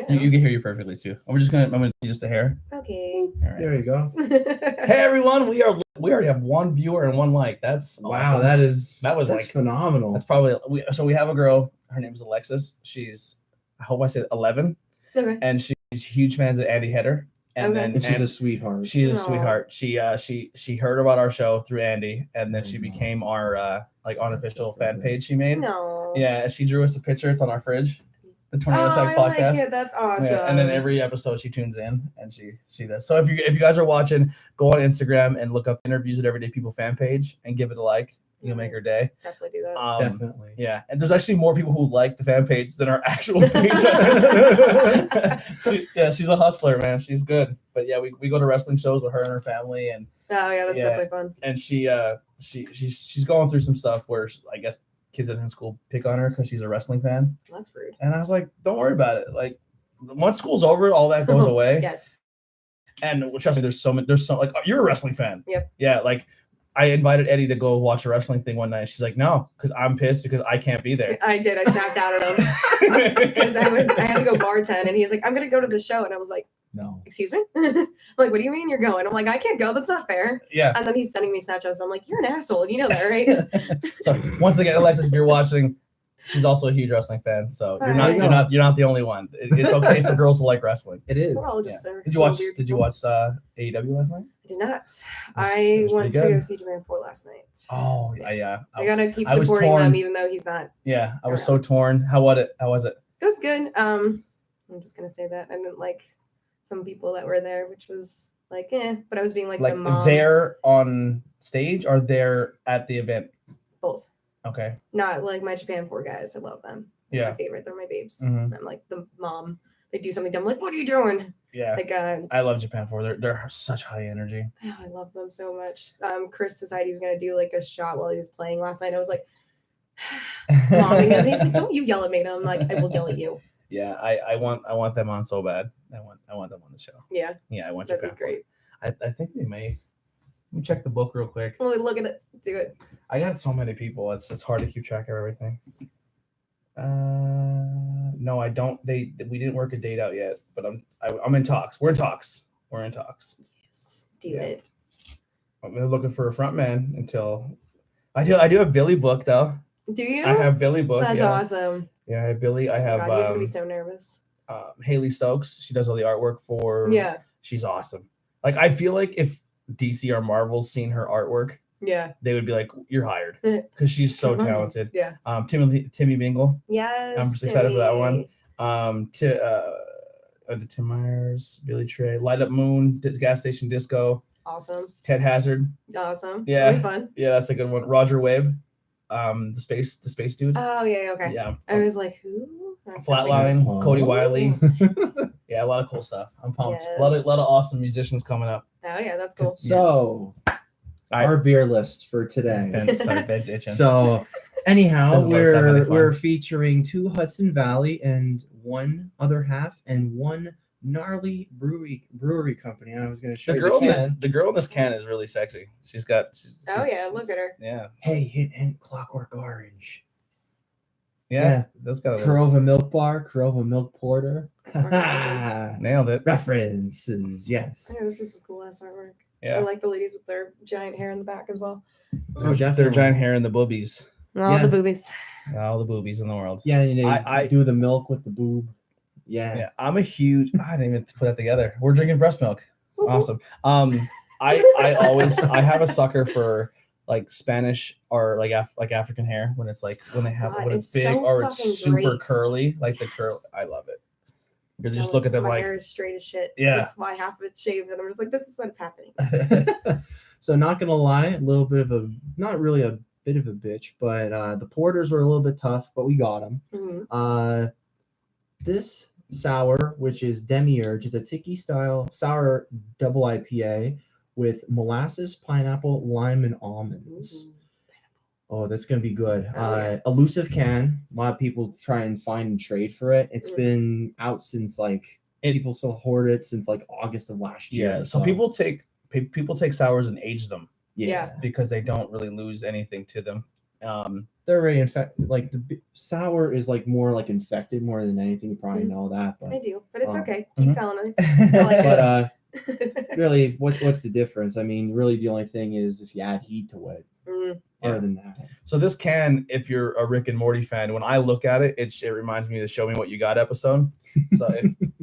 You can hear you perfectly too. I'm gonna do just the hair. Okay. All right. There you go. Hey everyone, we already have one viewer and one like. That's Wow, awesome. that's like phenomenal. That's probably we have a girl. Her name is Alexis. She's, I hope I said 11. Okay. And she's huge fans of Andy Hitter. And Okay. then she's a sweetheart. She is a Aw. sweetheart. She heard about our show through Andy, and then she Oh, became our like unofficial so fan good. page she made. No. Yeah, she drew us a picture. It's on our fridge. The Tornado Tech I podcast. like it. That's awesome. Yeah, and then every episode she tunes in and she does. So if you guys are watching, go on Instagram and look up Interviews at Everyday People fan page and give it a like. You'll make her day. Definitely do that. Definitely. Yeah, and there's actually more people who like the fan page than our actual page. She's a hustler, man. She's good. But yeah, we go to wrestling shows with her and her family, and Oh yeah, that's definitely fun. and she's going through some stuff where I guess kids in school pick on her because she's a wrestling fan. That's rude. And I was like, don't worry about it. Like once school's over, all that goes away. Yes. And trust me, there's so like, oh, you're a wrestling fan. Yep. Yeah, like I invited Eddie to go watch a wrestling thing one night. She's like, no, because I'm pissed because I can't be there. I did. I snapped out at him because I had to go bartend, and he's like, I'm gonna go to the show, and I was like, No. excuse me? I'm like, what do you mean you're going? I'm like, I can't go. That's not fair. Yeah. And then he's sending me Snapchats. I'm like, you're an asshole. You know that, right? So once again, Alexis, if you're watching, she's also a huge wrestling fan. So you're not the only one. It's okay for girls to like wrestling. It is. We're all just Did you watch AEW last night? I did not. It I was went pretty to good. go see Japan 4 last night. Oh yeah. I gotta keep I was supporting torn. them, even though he's not. Yeah, I was so torn. How was it? It was good. I'm just gonna say that I didn't like some people that were there, which was like, but I was being like the mom. They're on stage or they're at the event? Both. Okay. Not like my Japan 4 guys. I love them. They're Yeah. my favorite. They're my babes. Mhm. I'm like the mom. They do something dumb. Like, what are you doing? Yeah. Like, I love Japan 4. They're such high energy. oh, I love them so much. Chris decided he was gonna do like a shot while he was playing last night. I was like, momming him. And he's like, don't you yell at me. And I'm like, I will yell at you. Yeah, I want them on so bad. I want them on the show. Yeah. Yeah, I want That'd Japan be great. 4. I think they may. Let me check the book real quick. Well, look at it. Do it. I got so many people. It's hard to keep track of everything. No, I don't. We didn't work a date out yet, but I'm in talks. We're in talks. Yes. Do it. I'm looking for a front man until I do have Billy booked though. Do you? I have Billy booked. That's yeah. awesome. Yeah, I have Billy. I have God, he's gonna be so nervous. Haley Stokes. She does all the artwork for. Yeah. She's awesome. Like I feel like if DC or Marvel's seen her artwork, Yeah. they would be like, "You're hired," because she's so Come on. talented. Yeah. Timmy Bingle. Yes. I'm just excited for that one. The Tim Myers, Billy Trey, Light Up Moon, Gas Station Disco, Awesome. Ted Hazard. Awesome. Yeah. That'll be fun. Yeah, that's a good one. Roger Webb, the space dude. Oh yeah. Okay. Yeah. I was like, who? Flatline, sense. Cody Wiley. Yeah, a lot of cool stuff. I'm pumped. Yes. A lot of awesome musicians coming up. Oh yeah, that's cool. So, our beer list for today. Ben's itching. So, anyhow, Doesn't let us have any fun. we're featuring 2 Hudson Valley and 1 other half and 1 gnarly brewery company. And I was going to show the you girl, the can. the girl in this can is really sexy. She's got. Oh yeah, look at her. Yeah. Hey, hint Clockwork Orange. Yeah. That's got a Corova Milk Bar, Corova Milk Porter. nailed it. References, yes. Yeah, this is some cool ass artwork. I Yeah. like the ladies with their giant hair in the back as well. Oh, Their definitely. giant hair and the boobies. All Yeah. the boobies. All the boobies in the world. Yeah, you know, I do the milk with the boob. Yeah. Yeah, I'm a huge. I didn't even put that together. We're drinking breast milk. Awesome. I have a sucker for like Spanish or like African hair when it's like when they have God, when it's it's big so or it's fucking super great. curly like the curl. Yes. I love it. You just look at them my like hair is straight as shit. Yeah. That's why half of it's shaved, and I'm just like, this is what's happening. So not gonna lie, a little bit of a not really a bit of a bitch, but the porters were a little bit tough, but we got them. Mhm. This sour, which is Demiurge, it's a tiki style sour double IPA with molasses, pineapple, lime, and almonds. Ooh. Oh, that's gonna be good. Oh, yeah. Elusive can. A lot of people try and find and trade for it. It's Mm. been out since people still hoard it since like August of last year. yeah. So people take sours and age them Yeah. because they don't really lose anything to them. They're very infected. Like sour is like more like infected more than anything. You probably Mhm. know that, I but do, but it's okay. Mhm. Keep telling us. I like but it. really, what's the difference? I mean, really, the only thing is if you add heat to it. Mm. Other Yeah. than that, So this can, if you're a Rick and Morty fan, when I look at it, it reminds me of the Show Me What You Got episode. So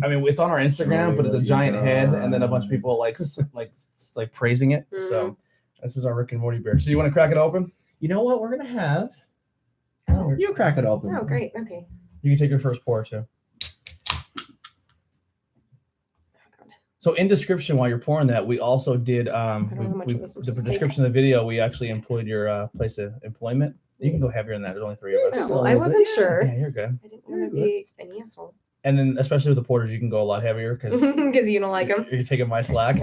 I mean, it's on our Instagram, but it's a giant head, and then a bunch of people like praising it. So this is our Rick and Morty beer. So you want to crack it open? you know what we're gonna have? Oh. You crack it open. Oh, great. Okay. You can take your first pour too. Oh, God. So in description, while you're pouring that, we also did know how much of this I'm the supposed to description of the video. We actually employed your place of employment. You can go Yes. heavy on that. There's only 3 of us. Oh, well, I wasn't sure. Yeah, you're good. I didn't want to be an asshole. And then especially with the porters, you can go a lot heavier because Because you don't like them. you're taking my slack.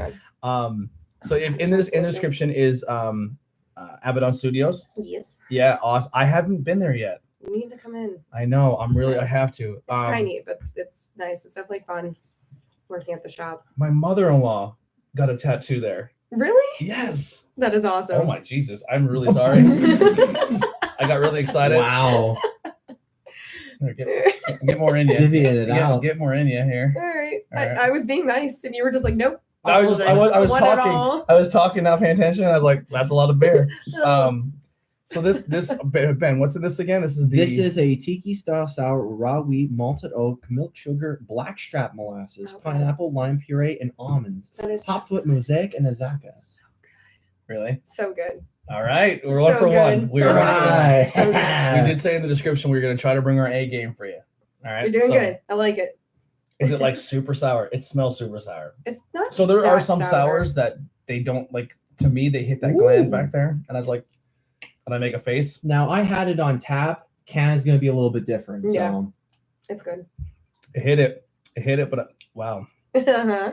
So in the description is Abaddon Studios. Yes. Yeah, awesome. I haven't been there yet. You need to come in. I know. I Nice. have to. It's tiny, but it's nice. It's definitely fun working at the shop. My mother-in-law got a tattoo there. Really? Yes. That is awesome. Oh my Jesus! I'm really sorry. I got really excited. Wow. Get more in you. Divvying it out. Get more in you here. All right. All right. I was being nice, and you were just like, nope. I was Want it talking. all. I was talking, not paying attention. I was like, that's a lot of beer. So this Ben, what's in this again? This is a tiki style sour with raw wheat, malted oak, milk sugar, blackstrap molasses, Okay. pineapple, lime puree, and almonds. That is Topped with mosaic and azaka. really so good. all right. We're one So for good. one. We are Alright. So good. We did say in the description we were going to try to bring our A game for you. All right. You're doing so good. I like it. Is it like super sour? It smells super sour. It's not. So there are that some sour. sours that they don't like. To me, they hit that gland back there, and I was like, and I make a face. Now I had it on tap. Can is going to be a little bit different. Yeah. So It's good. It hit it, but wow, Uh-huh.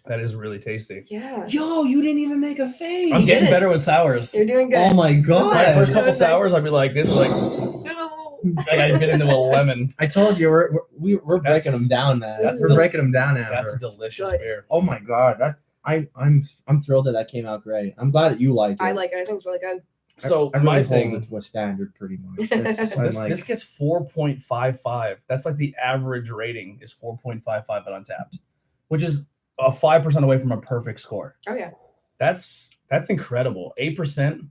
that is really tasty. Yeah. yo, you didn't even make a face. I'm getting did it. better with sours. You're doing good. Oh my god. My first That couple was nice. sours, I'd be like this, like No. I bit into a lemon. I told you we're breaking them down, man. that's We're del- breaking them down after. That's a delicious Good. beer. Oh my god, I'm thrilled that came out great. I'm glad that you like it. I like it. I think it's really good. So I really my hold thing, it to a standard pretty much. So I'm this, like, this gets 4.55. That's like the average rating is 4.55 at Untapped, which is 5% away from a perfect score. Oh yeah. That's incredible. 8%.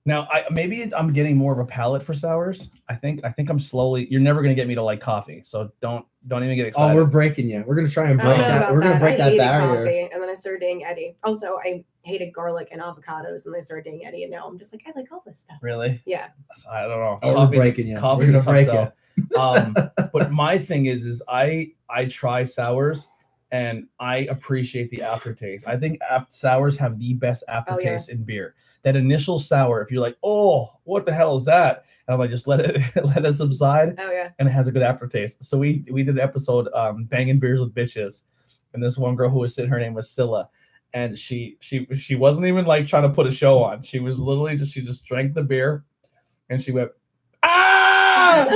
Now I'm getting more of a palate for sours. I think I'm slowly. You're never gonna get me to like coffee, so don't even get excited. oh, we're breaking you. We're gonna try and I don't break know that. about We're gonna that. break I that hated barrier. coffee, and then I started dating Eddie. Also, I hated garlic and avocados, and then I started dating Eddie, and now I'm just like, I like all this stuff. Really? Yeah. I don't know. Oh, we're breaking you. Coffee's We're a gonna tough break sell. But my thing is I try sours and I appreciate the aftertaste. I think sours have the best aftertaste in beer. That initial sour, if you're like, oh, what the hell is that? And I'm like, just let it subside, Oh yeah. and it has a good aftertaste. So we did an episode, Bangin Beers with Bitches, and this one girl who was sitting, her name was Scylla, and she wasn't even like trying to put a show on. She was literally she just drank the beer, and she went, ah!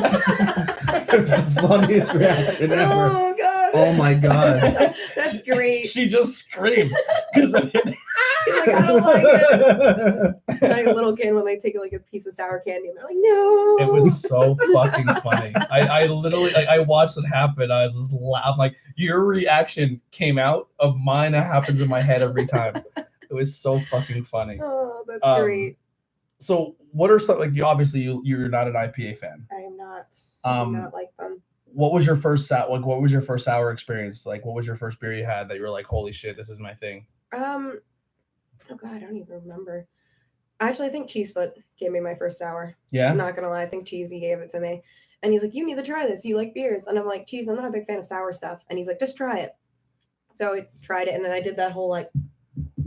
It was the funniest reaction ever. Oh god. Oh my god. That's great. She just screamed because She's like, I don't like it. Like a little kid when they take like a piece of sour candy and they're like, no. it was so fucking funny. I literally like I watched it happen. I was just I'm like, your reaction came out of mine. That happens in my head every time. It was so fucking funny. Oh, that's Um, great. So what are some, like, you're not an IPA fan. I am not. I do not like them. What was your first what was your first sour experience? Like, what was your first beer you had that you were like, holy shit, this is my thing? Oh god, I don't even remember. Actually, I think Cheesefoot gave me my first sour. Yeah. I'm not gonna lie, I think Cheesy gave it to me. And he's like, you need to try this. You like beers. And I'm like, Cheese, I'm not a big fan of sour stuff. And he's like, just try it. So I tried it, and then I did that whole like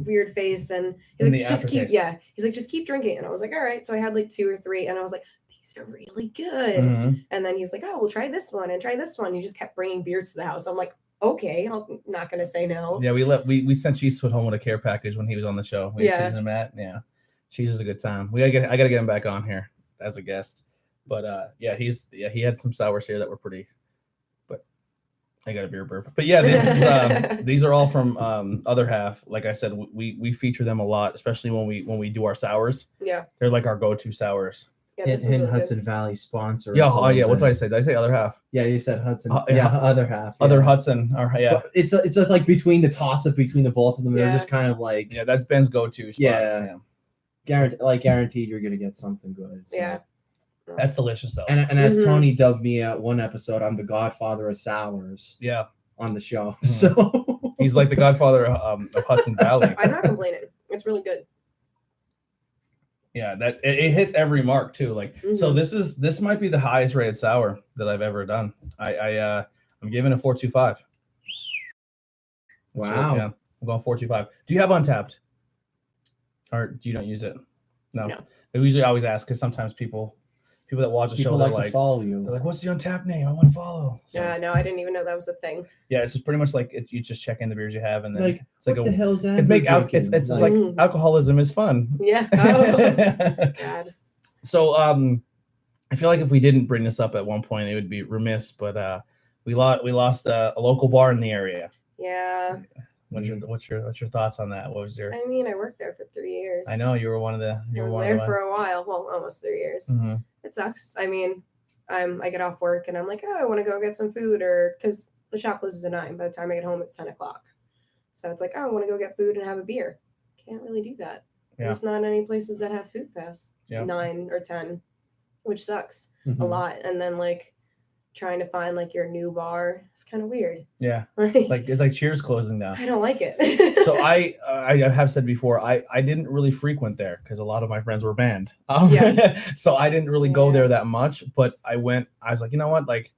weird face, and he's And like, the just keep aftertaste. he's like, just keep drinking. And I was like, all right. So I had like 2 or 3, and I was like, these are really good. Mhm. And then he's like, oh, we'll try this one and try this one. He just kept bringing beers to the house. I'm like, okay, I'm not gonna say no. Yeah, we sent Cheesefoot home with a care package when he was on the show. We had Cheese and Matt. Yeah, Cheese is a good time. I gotta get him back on here as a guest. But he had some sours here that were pretty. But I got a beer burp. But yeah, this is these are all from Other Half. Like I said, we feature them a lot, especially when we do our sours. Yeah. They're like our go-to sours. Yeah, this is Hidden really good. Hudson Valley sponsor. Yeah, us a oh yeah. little What did bit. I say? Did I say other half? Yeah, you said Hudson. Yeah. Other half. Other yeah. Hudson. All right, yeah. But it's just like between the toss up between the both of them. They're Yeah. just kind of like Yeah, that's Ben's go-to spots. Yeah. guaranteed you're gonna get something good. So. Yeah. That's delicious though. And as Mhm. Tony dubbed me at one episode, I'm the godfather of sours yeah. on the show. Mhm. So He's like the godfather of Hudson Valley. I'm not complaining. It's really good. Yeah, that it hits every mark too. Like so this might be the highest rated sour that I've ever done. I'm giving it 4.25. Wow. Yeah, I'm going 4.25. Do you have Untapped? Or do you not use it? No. We usually always ask because sometimes people that watch the show, people they're like to like, follow you. they're like, what's the Untapped name? I want to follow. So, Yeah, no, I didn't even know that was a thing. yeah, it's just pretty much like you just check in the beers you have, and then Like, it's like what the hell's that? it's like alcoholism is fun. Yeah. Oh, God. So I feel like if we didn't bring this up at one point, it would be remiss. But we lost a local bar in the area. Yeah. What's your thoughts on that? What was your? I mean, I worked there for 3 years. I know you were one of the. I was there for a while. Well, almost 3 years. Mm-hmm. It sucks. I mean, I get off work and I'm like, oh, I want to go get some food, or because the shop closes at 9. By the time I get home, it's 10 o'clock. So it's like, oh, I want to go get food and have a beer. Can't really do that. Yeah. There's not any places that have food past 9 or 10, which sucks a lot. And then like trying to find like your new bar is kind of weird. Yeah, like it's like Cheers closing down. I don't like it. So I have said before, I didn't really frequent there because a lot of my friends were banned. So I didn't really go there that much. But I was like, you know what, like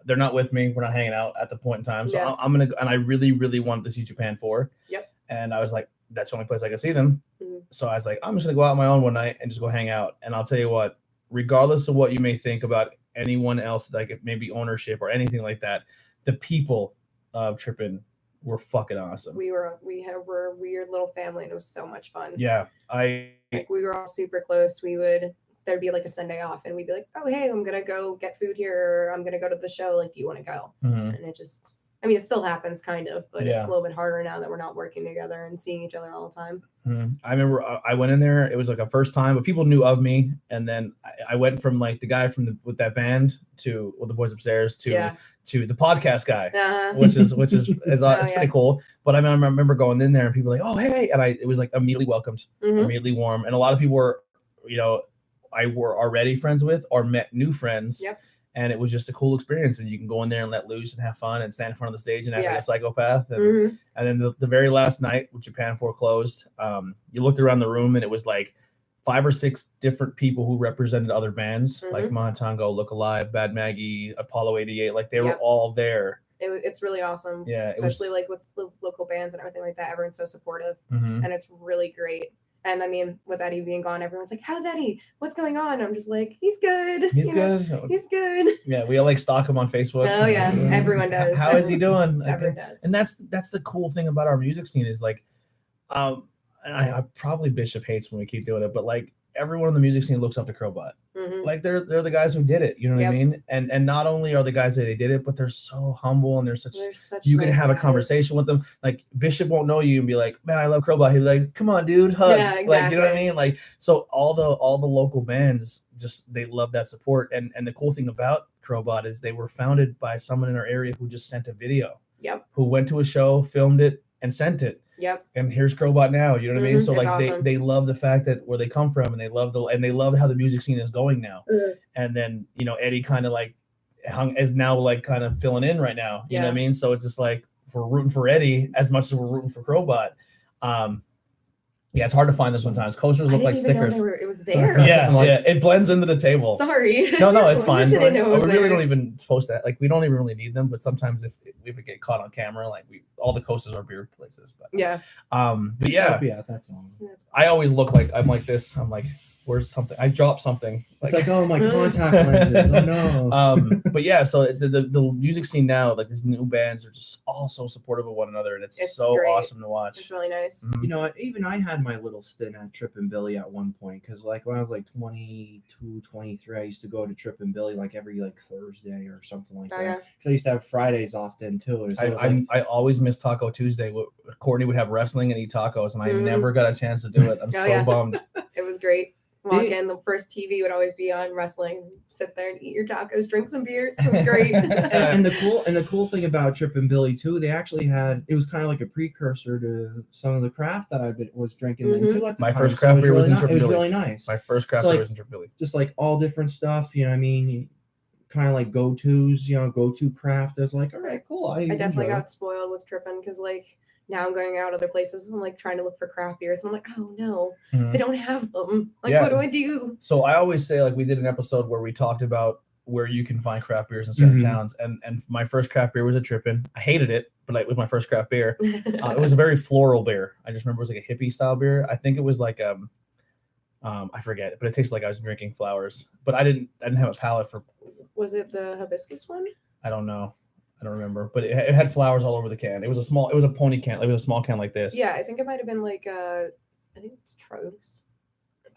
they're not with me. We're not hanging out at the point in time. So I'm gonna. And I really, really wanted to see Japan 4. Yep. And I was like, that's the only place I could see them. Mm-hmm. So I was like, I'm just gonna go out on my own one night and just go hang out. And I'll tell you what, regardless of what you may think about anyone else, like maybe ownership or anything like that, the people of Trippin' were fucking awesome. We were a weird little family, and it was so much fun. Yeah, like we were all super close. There'd be like a Sunday off, and we'd be like, oh hey, I'm gonna go get food here, or I'm gonna go to the show. Like, do you want to go? Mm-hmm. And it just, I mean, it still happens kind of, but it's a little bit harder now that we're not working together and seeing each other all the time. Mm-hmm. I remember I went in there. It was like a first time, but people knew of me. And then I went from like the guy with that band to the boys upstairs to the podcast guy, which is pretty cool. But I mean, I remember going in there and people were like, oh hey, and it was like immediately welcomed, immediately warm, and a lot of people were, I were already friends with or met new friends. Yep. And it was just a cool experience, and you can go in there and let loose and have fun and stand in front of the stage and act like a psychopath. And then the very last night with Japan 4 closed, you looked around the room and it was like 5 or 6 different people who represented other bands, like Mahatango, Look Alive, Bad Maggie, Apollo 88. Like they were all there. It's really awesome. Yeah, especially like with local bands and everything like that. Everyone's so supportive, and it's really great. And I mean, with Eddie being gone, everyone's like, how's Eddie? What's going on? I'm just like, he's good. He's good. He's good. Yeah, we all like stalk him on Facebook. Oh yeah, everyone does. How is he doing? Everyone does. And that's the cool thing about our music scene is like, and I probably Bishop hates when we keep doing it, but like everyone in the music scene looks up to Crowbot. Like they're the guys who did it. You know what I mean? And not only are the guys that they did it, but they're so humble and they're such you can have a conversation with them. Like Bishop won't know you and be like, man, I love Crowbot. He's like, come on, dude, hug. Yeah, exactly. Like, you know what I mean? Like, so all the local bands they love that support. And the cool thing about Crowbot is they were founded by someone in our area who just sent a video. Yep. Who went to a show, filmed it, and sent it. Yep. And here's Crowbot now. You know what I mean? So like awesome. they love the fact that where they come from, and they love how the music scene is going now. And then Eddie kind of like is now like kind of filling in right now. You know what I mean? So it's just like we're rooting for Eddie as much as we're rooting for Crowbot. Yeah, it's hard to find them sometimes. Coasters look like stickers. It was there. Yeah, it blends into the table. Sorry. No, it's fine. We really don't even post that. Like we don't even really need them, but sometimes if we get caught on camera, like all the coasters are beer places. But but yeah, that's all. I always look like I'm like this. I'm like, where's something? I dropped something. It's like, oh, my contact lenses. Oh no. But yeah, so the music scene now, like these new bands are just all so supportive of one another, and it's so great. awesome to watch. It's really nice. You know what? Even I had my little stint at Trippin' Billy at one point, because like when I was like 22, 23, I used to go to Trippin' Billy like every like Thursday or something like that. Yeah. Because I used to have Fridays off then too. So I always miss Taco Tuesday. Courtney would have wrestling and eat tacos, and I never got a chance to do it. I'm so bummed. It was great. Walk in, the first TV would always be on wrestling. Sit there and eat your tacos, drink some beers. It was great. and the cool thing about Trip and Billy too, they actually had, it was kind of like a precursor to some of the craft that was drinking then too at the My time. first craft beer was in Trip It and was Billy. really nice. My first craft So, beer like, was in Trip and Billy. Just like all different stuff, you know what I mean? Kind of like go-tos, go-to craft. I was like, all right, cool. I definitely got spoiled with tripping because like now I'm going out other places and I'm like trying to look for craft beers and I'm like, oh no, I don't have them. Like, Yeah. what do I do? So I always say, like, we did an episode where we talked about where you can find craft beers in certain towns, and my first craft beer was a Trippin'. I hated it, but like, it was my first craft beer. It was a very floral beer. I just remember it was like a hippie style beer. I think it was like I forget, but it tasted like I was drinking flowers. But I didn't have a palate for. Was it the hibiscus one? I don't know. I don't remember, but it had flowers all over the can. It was a pony can. It was a small can like this. Yeah, I think it might have been like I think it's Trogs.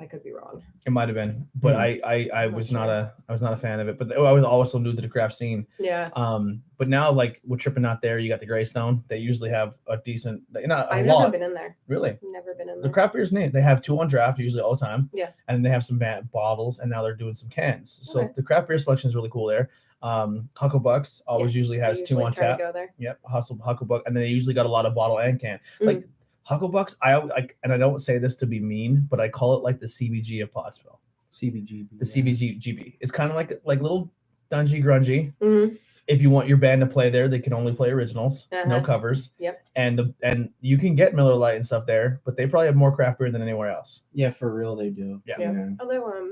I could be wrong. It might have been, but I was not a fan of it. But I was also new to the craft scene. Yeah. But now, like, we're tripping out there. You got the Greystone. They usually have a decent, I've never been in there. Really? Never been in there. The craft beer's neat. They have 2 on draft usually all the time. Yeah. And they have some bottles, and now they're doing some cans. So Okay. the craft beer selection is really cool there. Hucklebucks always usually has 2 on tap. Go there. Yep, Hucklebuck, and then they usually got a lot of bottle and can. Like Hucklebucks, and I don't say this to be mean, but I call it like the CBG of Pottsville. CBGB. The CBGB. It's kind of like little dungy grungy. Mm-hmm. If you want your band to play there, they can only play originals, no covers. Yep. And you can get Miller Lite and stuff there, but they probably have more craft beer than anywhere else. Yeah, for real, they do. Yeah. Although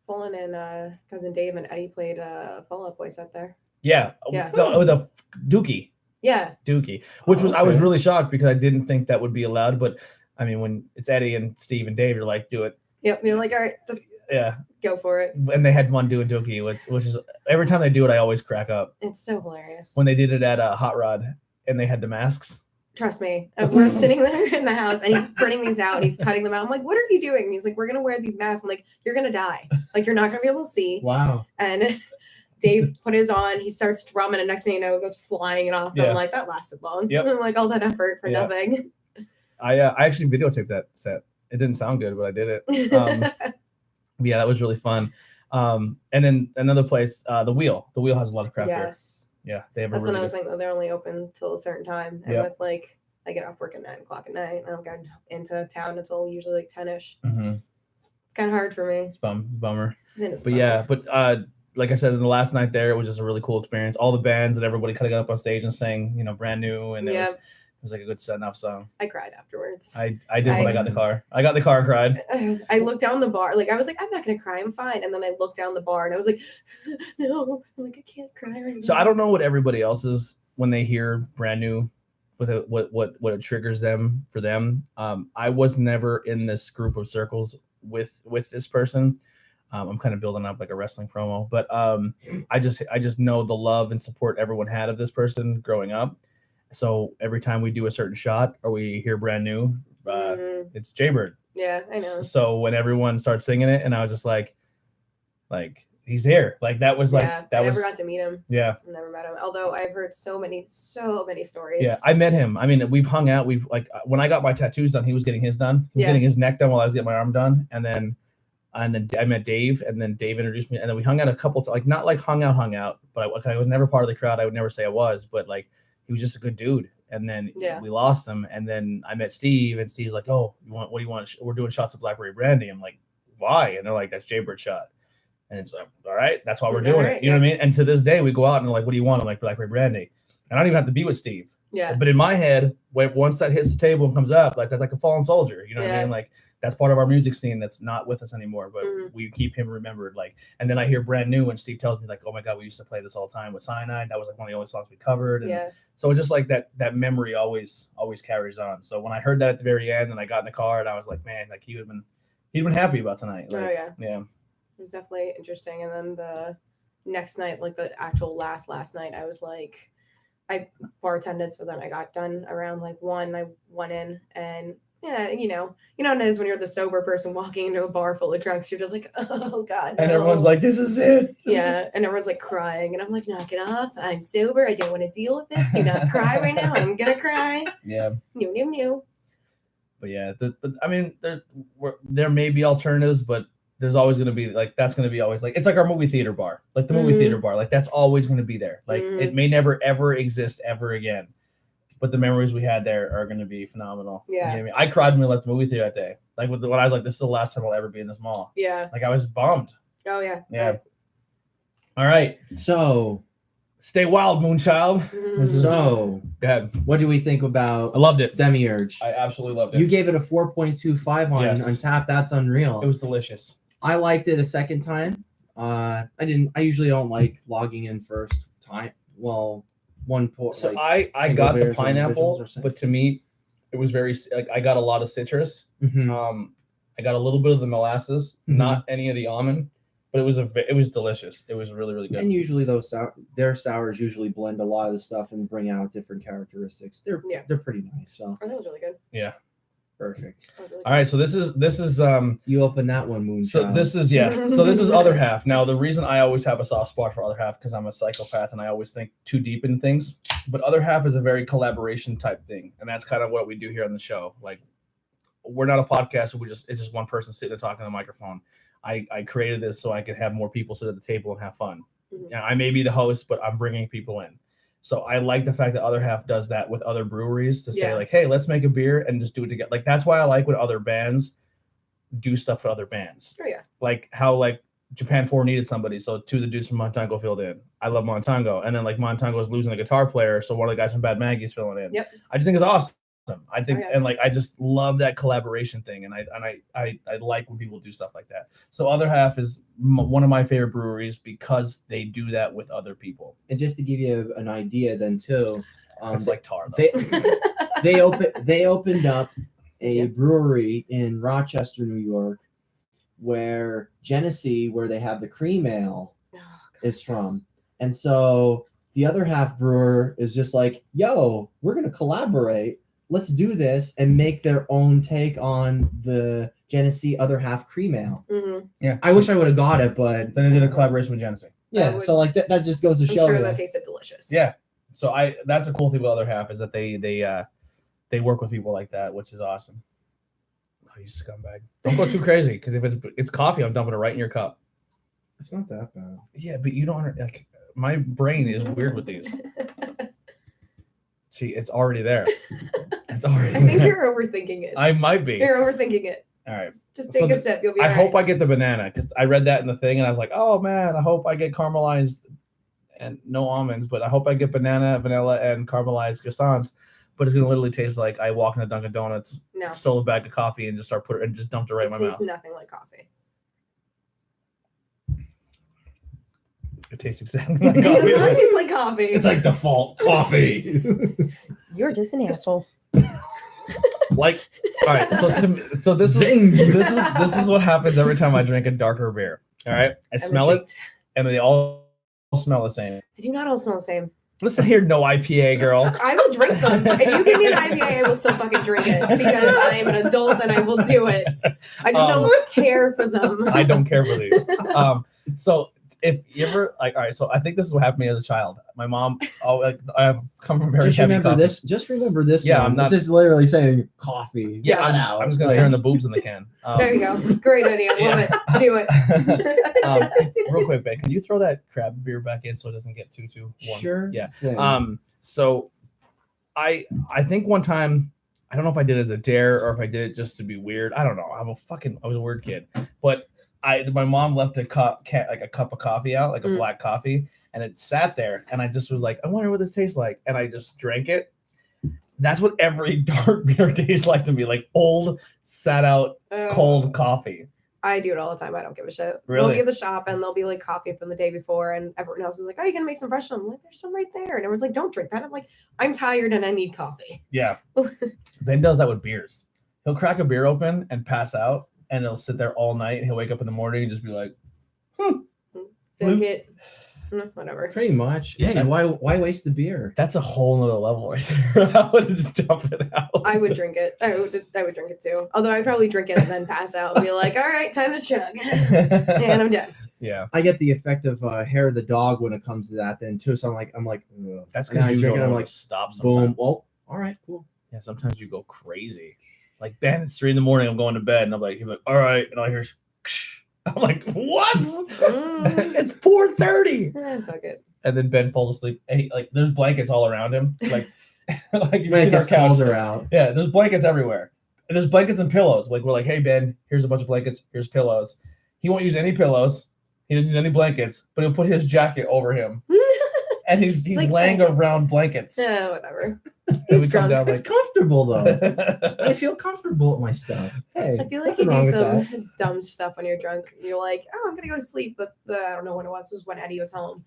Fullen and cousin Dave and Eddie played Fall Out Boy set there. Yeah. Yeah. The Dookie. Yeah. Dookie, which was okay. I was really shocked because I didn't think that would be allowed. But I mean, when it's Eddie and Steve and Dave, you're like, do it. Yep. You're like, all right, just go for it. And they had fun doing Dookie, which is every time they do it, I always crack up. It's so hilarious. When they did it at Hot Rod and they had the masks. Trust me. We're sitting there in the house and he's printing these out and he's cutting them out. I'm like, what are you doing? And he's like, we're going to wear these masks. I'm like, you're going to die. Like, you're not going to be able to see. Wow. And Dave put his on. He starts drumming and next thing you know, it goes flying off. And I'm like, that lasted long. Yep. I'm like, all that effort for nothing. I actually videotaped that set. It didn't sound good, but I did it. Yeah, that was really fun. And then another place, the Wheel. The Wheel has a lot of craft beer. Yes. Yeah, they have That's a really another thing though. They're only open till a certain time. And with like, I get off work at 9 o'clock at night. And I don't get into town until usually like 10ish. Mm-hmm. It's kind of hard for me. It's bummer. But bummer. Like I said, in the last night there, it was just a really cool experience. All the bands and everybody kind of got up on stage and sang, Brand New, and it was like a good send off song. I cried afterwards. I did when I got in the car. I got in the car and cried. I looked down the bar. Like, I was like, I'm not going to cry. I'm fine. And then I looked down the bar and I was like, no. I'm like, I can't cry right now. So I don't know what everybody else is when they hear Brand New, what it triggers them for them. I was never in this group of circles with this person. I'm kind of building up like a wrestling promo, but I just know the love and support everyone had of this person growing up. So every time we do a certain shot or we hear Brand New, it's Jaybird. Yeah, I know. So when everyone starts singing it, and I was just like he's here. Like that was like that I was. never got to meet him. Yeah, never met him. Although I've heard so many stories. Yeah, I met him. I mean, we've hung out. We've like when I got my tattoos done, he was getting his done. He was getting his neck done while I was getting my arm done, and then I met Dave, and then Dave introduced me, and then we hung out a couple times. Like not like hung out, but I was never part of the crowd. I would never say I was, but like. He was just a good dude. And then we lost him. And then I met Steve, and Steve's like, oh, what do you want? We're doing shots of blackberry brandy. I'm like, why? And they're like, that's Jaybird shot. And it's like, all right, that's why we're doing it. You know what I mean? And to this day, we go out and they're like, what do you want? I'm like, blackberry brandy. And I don't even have to be with Steve. Yeah. But in my head, once that hits the table and comes up, like that's like a fallen soldier. You know what I mean? Like that's part of our music scene that's not with us anymore, but we keep him remembered. Like, and then I hear Brand New, and Steve tells me like, "Oh my God, we used to play this all the time with Cyanide. That was like one of the only songs we covered." And so it's just like that memory always carries on. So when I heard that at the very end, and I got in the car, and I was like, man, like he'd been happy about tonight. Like, yeah. It was definitely interesting. And then the next night, like the actual last night, I was like, I bartended, so then I got done around like 1. I went in and you know how it is when you're the sober person walking into a bar full of drunks. You're just like, oh God. No. And everyone's like, this is it. Yeah, and everyone's like crying, and I'm like, knock it off. I'm sober. I don't want to deal with this. Do not cry right now. I'm gonna cry. Yeah. No. But yeah, I mean, there may be alternatives, but there's always going to be like that's going to be always like it's like our movie theater bar, like the movie theater bar, like that's always going to be there. Like it may never ever exist ever again, but the memories we had there are going to be phenomenal. Yeah. You know what I mean? I cried when we left the movie theater that day. Like when I was like, this is the last time I'll ever be in this mall. Yeah. Like I was bummed. Oh yeah. Yeah. Right. All right. So Stay wild, Moonchild. This is, So go ahead. what do we think about I loved it. Demiurge? I absolutely loved it. You gave it a 4.25 on Yes. Untapped. That's unreal. It was delicious. I liked it a second time. I usually don't like logging in first time. Well, one point. So like, I single got the beers or pineapple, individuals or but to me, it was very like I got a lot of citrus. Mhm. I got a little bit of the molasses, Mhm. not any of the almond, but it was delicious. It was really good. And usually their sours usually blend a lot of the stuff and bring out different characteristics. They're pretty nice. So Oh, that was really good. Yeah. perfect. That was really All right, so this is You open that one, Moonchild. so this is so this is Other Half. Now the reason I always have a soft spot for Other Half because I'm a psychopath and I always think too deep in things. But Other Half is a very collaboration type thing, and that's kind of what we do here on the show. Like we're not a podcast, so it's just one person sitting and talking on a microphone. I created this so I could have more people sit at the table and have fun. Mhm. I may be the host, but I'm bringing people in. So I like the fact that Other Half does that with other breweries to say Yeah. like, hey, let's make a beer and just do it together. Like that's why I like when other bands do stuff for other bands. Oh yeah. Like how like Japan 4 needed somebody, so two of the dudes from Montango filled in. I love Montango, and then like Montango is losing a guitar player, so one of the guys from Bad Maggie's filling in. Yep. I just think it's awesome. I think, Oh, yeah. and like I just love that collaboration thing, and I like when people do stuff like that. So Other Half is one of my favorite breweries because they do that with other people. And just to give you an idea, then too, It's like tar. Though. they opened up a brewery in Rochester, New York, where Genesee, where they have the cream ale, is from. And so the Other Half brewer is just like, yo, we're gonna collaborate. Let's do this and make their own take on the Genesee Other Half cream ale. Mm-hmm. Yeah, I wish I would have got it, but then they did a collaboration with Genesee. yeah. So like that just goes to I'm show sure you. that tasted delicious. Yeah, so that's a cool thing with Other Half is that they work with people like that, which is awesome. Oh, you scumbag! Don't go too crazy because if it's coffee, I'm dumping it right in your cup. It's not that bad. Yeah, but you don't like. My brain is weird with these. See, it's already there. It's already. I think there. you're overthinking it. I might be. You're overthinking it. All right. Just So take a sip. You'll be I all hope right. I get the banana because I read that in the thing and I was like, oh man, I hope I get caramelized and no almonds, but I hope I get banana, vanilla, and caramelized croissants. But it's gonna literally taste like I walk into Dunkin' Donuts, No. stole a bag of coffee, and just dumped it right in It my tastes mouth. nothing like coffee. It tastes exactly like It does not coffee. taste like coffee. It's like default coffee. You're just an asshole. Like, all right, so this Zing. this is what happens every time I drink a darker beer. All right, I smell it, and they all smell the same. They do not all smell the same. Listen here, no IPA girl. I will drink them. If you give me an IPA, I will still fucking drink it because I am an adult and I will do it. I just don't care for them. I don't care for these. So if you ever like, all right, so I think this is what happened to me as a child. My mom, I have come from very Just heavy remember coffee. this. Just remember this. Yeah, one. I'm not- It's just literally saying coffee. Yeah, Flat I'm just out. gonna stare in the boobs in the can. There you go. Great idea. Love it. Do it. Real quick, babe, can you throw that crab beer back in so it doesn't get too warm? Sure. Yeah. thing. So I think one time, I don't know if I did it as a dare or if I did it just to be weird. I don't know. I was a weird kid. But my mom left a cup of coffee out, like a black coffee, and it sat there, and I just was like, I wonder what this tastes like. And I just drank it. That's what every dark beer tastes like to me, like old, sat out, cold coffee. I do it all the time. I don't give a shit. Really? We'll be at the shop and there'll be like coffee from the day before, and everyone else is like, "Oh, you gonna make some fresh?" I'm like, "There's some right there," and everyone's like, "Don't drink that." I'm like, "I'm tired and I need coffee." Yeah. Ben does that with beers. He'll crack a beer open and pass out, and he'll sit there all night. And he'll wake up in the morning and just be like, Think it. Whatever. Pretty much. Yeah. Hey, why waste the beer? that's a whole nother level right there. I would just dump it out. I would drink it. I would drink it too. Although I'd probably drink it and then pass out and be like, "All right, time to chug," and I'm done. Yeah. I get the effect of hair of the dog when it comes to that then too. So I'm like, That's And I because you drink don't it, I'm know like, to stop sometimes. boom. Well, all right, cool. Yeah, sometimes you go crazy. like, Ben, it's 3 a.m. I'm going to bed. And he's like, all right. And I hear, I'm like, what? It's 4:30. Fuck it. And then Ben falls asleep. And like, there's blankets all around him. Like, like you When see it our gets couch. colder out. Yeah, there's blankets everywhere. And there's blankets and pillows. Like, we're like, hey, Ben, here's a bunch of blankets. Here's pillows. He won't use any pillows. He doesn't use any blankets, but he'll put his jacket over him. And he's like, laying around blankets. Yeah, whatever. And He's we come drunk. down It's comfortable though. I like, feel comfortable with my stuff. Hey, I feel like nothing you wrong do with some that. dumb stuff when you're drunk. You're like, oh, I'm gonna go to sleep, but I don't know when it was. It was when Eddie was home.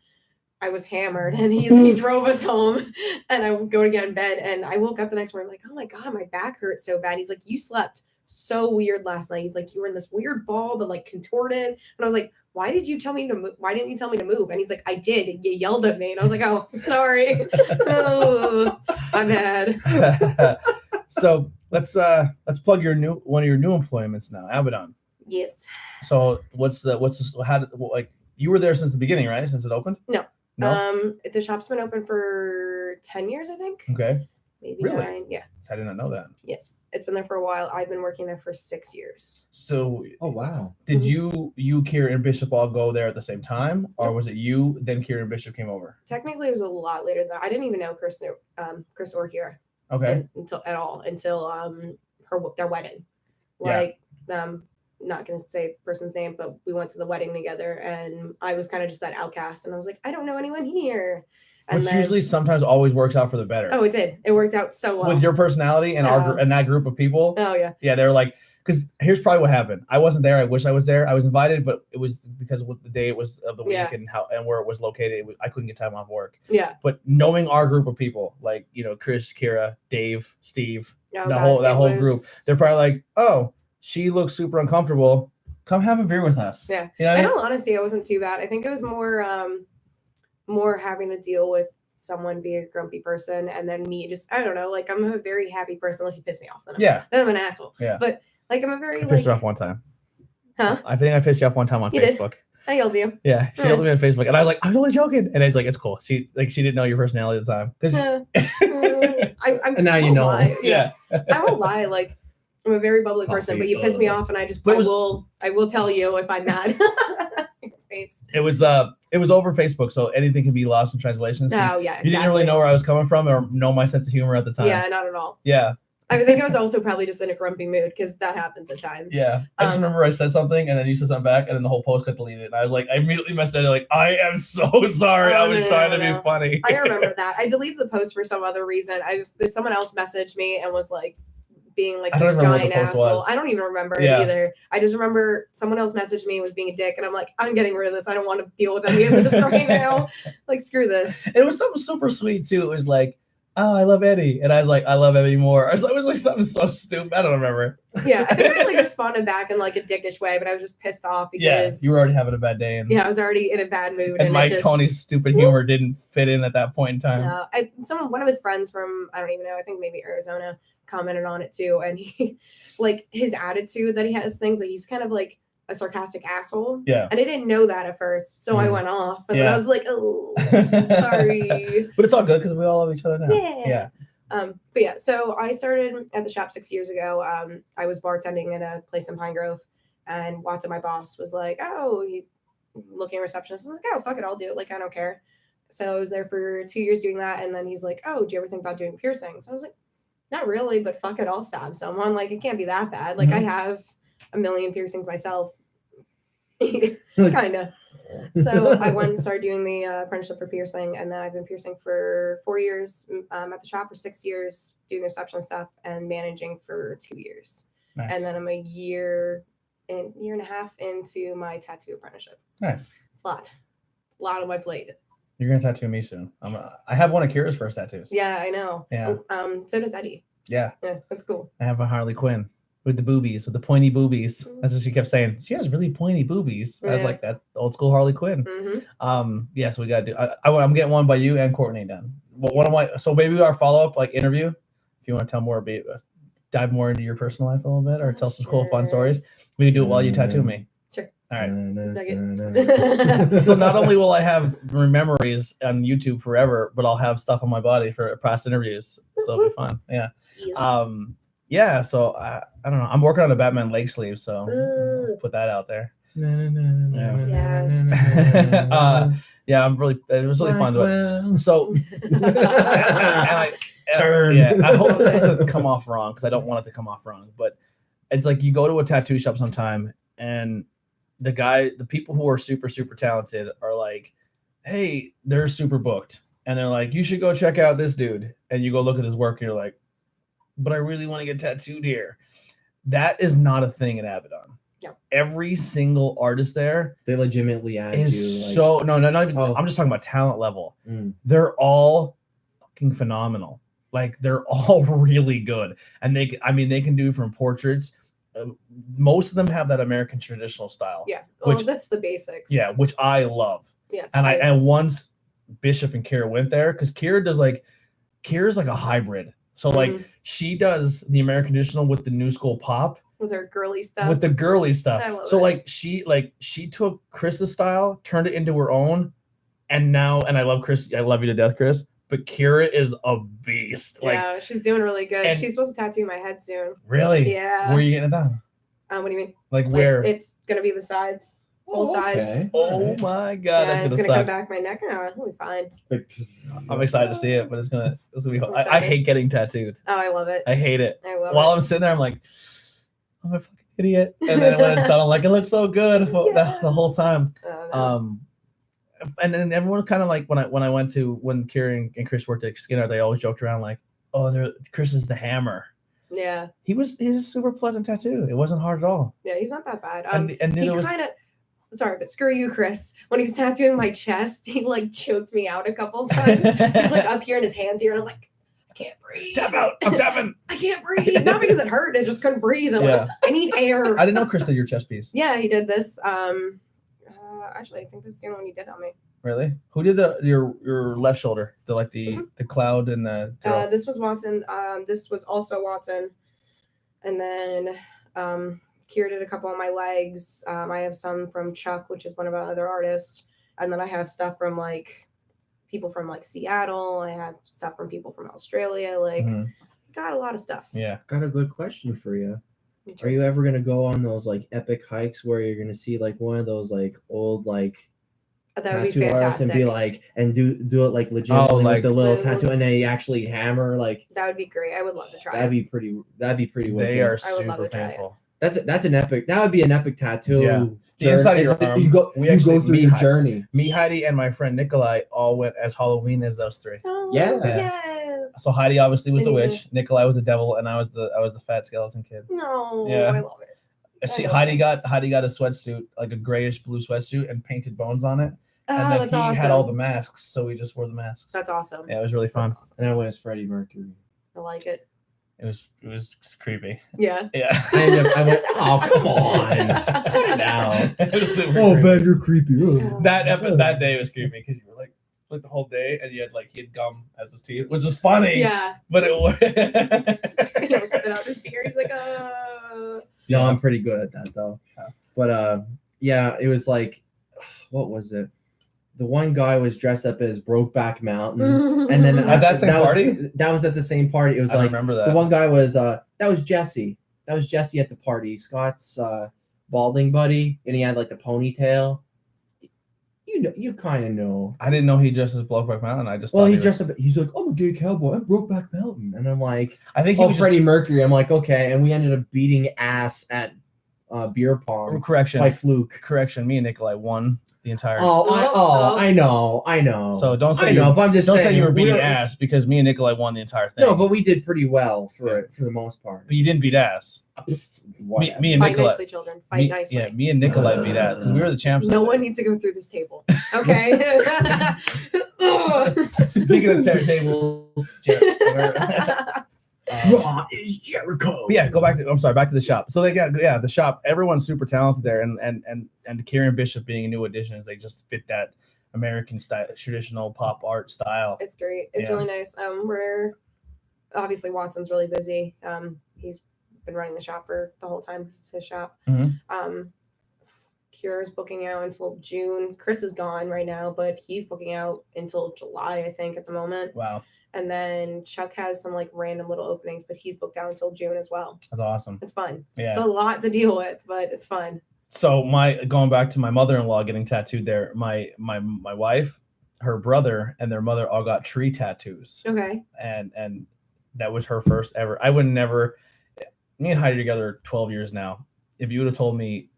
I was hammered, and he drove us home, and I would go to get in bed, and I woke up the next morning like, oh my god, my back hurts so bad. He's like, you slept so weird last night. He's like, you were in this weird ball, but like contorted. And I was like, why did you tell me to move? Why didn't you tell me to move? And he's like, I did. And you yelled at me, and I was like, oh, sorry. Oh, my bad. So let's plug one of your new employments now, Abaddon. Yes. So you were there since the beginning, right? Since it opened? No. No. The shop's been open for 10 years, I think. Okay. Maybe Really? 9. Yeah. I did not know that. Yes. It's been there for a while. I've been working there for 6 years. So Oh wow. did you, Kira, and Bishop all go there at the same time, or was it you, then Kira and Bishop came over? Technically, it was a lot later than that. I didn't even know Chris or Kira Okay. until their wedding. Yeah. Like, not gonna say the person's name, but we went to the wedding together, and I was kind of just that outcast, and I was like, I don't know anyone here. And Which usually sometimes always works out for the better. Oh, it did. It worked out so well. With your personality and and that group of people. Oh yeah. Yeah, they were like, because here's probably what happened. I wasn't there. I wish I was there. I was invited, but it was because of the day it was of the week and where it was located. I couldn't get time off work. Yeah. But knowing our group of people, like Chris, Kira, Dave, Steve, Oh, that whole group, they're probably like, oh, she looks super uncomfortable. Come have a beer with us. Yeah. You know what I in mean? all honesty, it wasn't too bad. I think it was more having to deal with someone being a grumpy person, and then me just, I don't know, like, I'm a very happy person unless you piss me off. Then I'm an asshole. Yeah. But like, I'm a very I pissed her off one time. Huh? I think I pissed you off one time on Facebook. Did. I yelled at you. Yeah, she yelled at me on Facebook, and I was like, "I'm only joking," and it's like, "It's cool." She didn't know your personality at the time, because and now you know. Lie. Yeah, I won't lie. Like, I'm a very bubbly person, but you piss me off, and I will tell you if I'm mad. Face. It was over Facebook, so anything can be lost in translation. So oh yeah, exactly. You didn't really know where I was coming from or know my sense of humor at the time. Yeah, not at all. Yeah. I think I was also probably just in a grumpy mood, because that happens at times. Yeah. I just remember I said something, and then you said something back, and then the whole post got deleted. And I was like, I immediately messaged her like, I am so sorry. I was trying to be funny. I remember that. I deleted the post for some other reason. Someone else messaged me and was like, being like this giant asshole. I don't even remember it either. I just remember someone else messaged me and was being a dick, and I'm like, I'm getting rid of this. I don't want to deal with any of this right now. Like, screw this. It was something super sweet too. It was like, oh, I love Eddie, and I was like, I love Eddie more. It was like something so stupid. I don't remember. Yeah, I think I like responded back in like a dickish way, but I was just pissed off because you were already having a bad day, and I was already in a bad mood, and Mike Tony's stupid humor didn't fit in at that point in time. One of his friends from, I don't even know, I think maybe Arizona, commented on it too, and he, like, his attitude that he has, things like, he's kind of like a sarcastic asshole. Yeah. And I didn't know that at first, so I went off, and then I was like, oh, sorry. But it's all good because we all love each other now. Yeah. But yeah, so I started at the shop 6 years ago. I was bartending in a place in Pine Grove, and Watson, my boss, was like, oh, looking at receptionist. I was like, oh, fuck it, I'll do it. Like, I don't care. So I was there for 2 years doing that, and then he's like, oh, do you ever think about doing piercings? I was like, not really, but fuck it, I'll stab someone. Like, it can't be that bad. Like, I have a million piercings myself. Kind of. So I went and started doing the apprenticeship for piercing, and then I've been piercing for 4 years, at the shop for 6 years, doing the reception stuff, and managing for 2 years. Nice. And then I'm a year and a half into my tattoo apprenticeship. Nice. It's a lot on my plate. You're gonna tattoo me soon. I have one of Kira's first tattoos. Yeah, I know. Yeah. So does Eddie. Yeah, that's cool. I have a Harley Quinn with the boobies, with the pointy boobies. That's what she kept saying. She has really pointy boobies. I was like, that's old school Harley Quinn. Mm-hmm. So we gotta do. I'm getting one by you and Courtney done. But so maybe our follow up interview. If you want to tell more, dive more into your personal life a little bit, or tell some cool fun stories. We can do it while you tattoo me. Sure. All right. So not only will I have memories on YouTube forever, but I'll have stuff on my body for past interviews. So it'll be fun. Yeah. yeah, so I don't know. I'm working on a Batman leg sleeve, so Ooh. I'll put that out there. Yes. Yeah, I'm really. It was really fun. But so Turn. Yeah, I hope this doesn't come off wrong because I don't want it to come off wrong. But it's like you go to a tattoo shop sometime, and the people who are super super talented are like, hey, they're super booked, and they're like, you should go check out this dude, and you go look at his work, and you're like, but I really want to get tattooed here. That is not a thing in Abaddon. No. Every single artist there They legitimately add is you. Like, so no, not even. Oh. I'm just talking about talent level. mm. They're all fucking phenomenal. Like they're all really good, and they can do from portraits. Most of them have that American traditional style. Yeah. Well, Which- that's the basics. Yeah, which I love. Yes. And once Bishop and Kira went there, because Kira's like a hybrid. So like Mhm. she does the American traditional with the new school pop. with her girly stuff. With the girly stuff. I love So it. she took Chris's style, turned it into her own, and I love Chris. I love you to death, Chris. But Kira is a beast. Like yeah, she's doing really good. and- She's supposed to tattoo my head soon. really? Yeah. Where are you getting it done? What do you mean? Like Like, where? it's gonna be the sides, both sides. Oh my god, Yeah, that's it's gonna gonna come suck. back my neck. No, it'll be fine. I'm excited to see it, but it's gonna be. I'm I excited. hate getting tattooed. Oh, I love it. I hate it. I love While it. I'm sitting there, I'm like, I'm a fucking idiot. And then when it's done, I'm like, it looks so good the whole time. Oh, no. And then everyone kind of like when I went to when Kieran and Chris worked at Skinner, they always joked around like, oh, Chris is the hammer. Yeah. He's a super pleasant tattoo. It wasn't hard at all. Yeah, he's not that bad. And He neither was kind of. Sorry, but screw you, Chris. When he's tattooing my chest, he like choked me out a couple times. He's like up here and his hands here, and I'm like, I can't breathe. tap out. I'm tapping. I can't breathe. Not because it hurt. I just couldn't breathe. I'm Yeah. like, I need air. I didn't know Chris did your chest piece. Yeah, he did this. Actually, I think this is the only one he did on me. Really? Who did your left shoulder? The cloud and the girl? This was Watson. This was also Watson. And then Kier did a couple on my legs. I have some from Chuck, which is one of our other artists. And then I have stuff from like people from like Seattle. I have stuff from people from Australia. Like, got a lot of stuff. Yeah. Got a good question for you. Are you ever gonna go on those like epic hikes where you're gonna see like one of those like old like That would be tattoo artists and fantastic. be like and do it like legitimately like- with the little Like- tattoo and they actually hammer like That would be great. I would love to try that'd it. be pretty wicked. They are I would love super to try it. painful. That's an epic. That would be an epic tattoo. Yeah. The inside of your It's- arm. You go We you actually- go through me, your Heidi- journey. Me, Heidi, and my friend Nikolai all went as Halloween as those three. Oh, Yeah. yes. So Heidi obviously was the Yeah. witch. Nikolai was the devil, and I was the fat skeleton kid. No, Yeah. I love it. And I love Heidi that. got a sweatsuit, like a grayish blue sweatsuit, and painted bones on it. Oh, And then that's he awesome. had all the masks, so we just wore the masks. That's awesome. Yeah, it was really fun. That's awesome. And I went as Freddie Mercury. I like it. It was creepy. Yeah. Yeah. I went, oh come on. Put it down. It was super Oh creepy. man, you're creepy. That day was creepy because you were like the whole day, and he had gum as his teeth, which was funny. Yeah. But it was. He almost spit out his beer. He's like, No, I'm pretty good at that though. Yeah. But yeah, it was like, what was it? The one guy was dressed up as Brokeback Mountain, and then At that same party? that was at the same party. It was I like remember that. the one guy was that was Jesse. That was Jesse at the party. Scott's balding buddy, and he had like the ponytail. You kind of know. I didn't know he dressed as Brokeback Mountain. I just Well, thought he was- dressed up. He's like, I'm a gay cowboy. I'm Brokeback Mountain, and I'm like, I think he oh, was Freddie Mercury. I'm like, okay, and we ended up beating ass at beer pong correction. by fluke. Correction. Me and Nikolai won the entire. I know. So don't say I know, you, but I'm just don't saying say you were beating we're- ass because me and Nikolai won the entire thing. No, but we did pretty well for the most part. But you didn't beat ass. Whatever. Me and Fight Nikolai. nicely, children. Fight nicely. Yeah, me and Nikolai beat ass because we were the champs. No that one day. needs to go through this table. Okay. Speaking of tables, Raw is Jericho. but yeah, back to the shop. So they got the shop. Everyone's super talented there, and Kieran Bishop being a new addition, is they just fit that American style, traditional pop art style. It's great. It's Yeah. really nice. We're obviously Watson's really busy. He's been running the shop for the whole time. It's his shop. Mhm. Cure's booking out until June. Chris is gone right now, but he's booking out until July, I think, at the moment. Wow. And then Chuck has some like random little openings, but he's booked out until June as well. That's awesome. It's fun. Yeah. It's a lot to deal with, but it's fun. So going back to my mother-in-law getting tattooed there, my wife, her brother, and their mother all got tree tattoos. Okay. And that was her first ever. I would never. Me and Heidi are together 12 years now. If you would have told me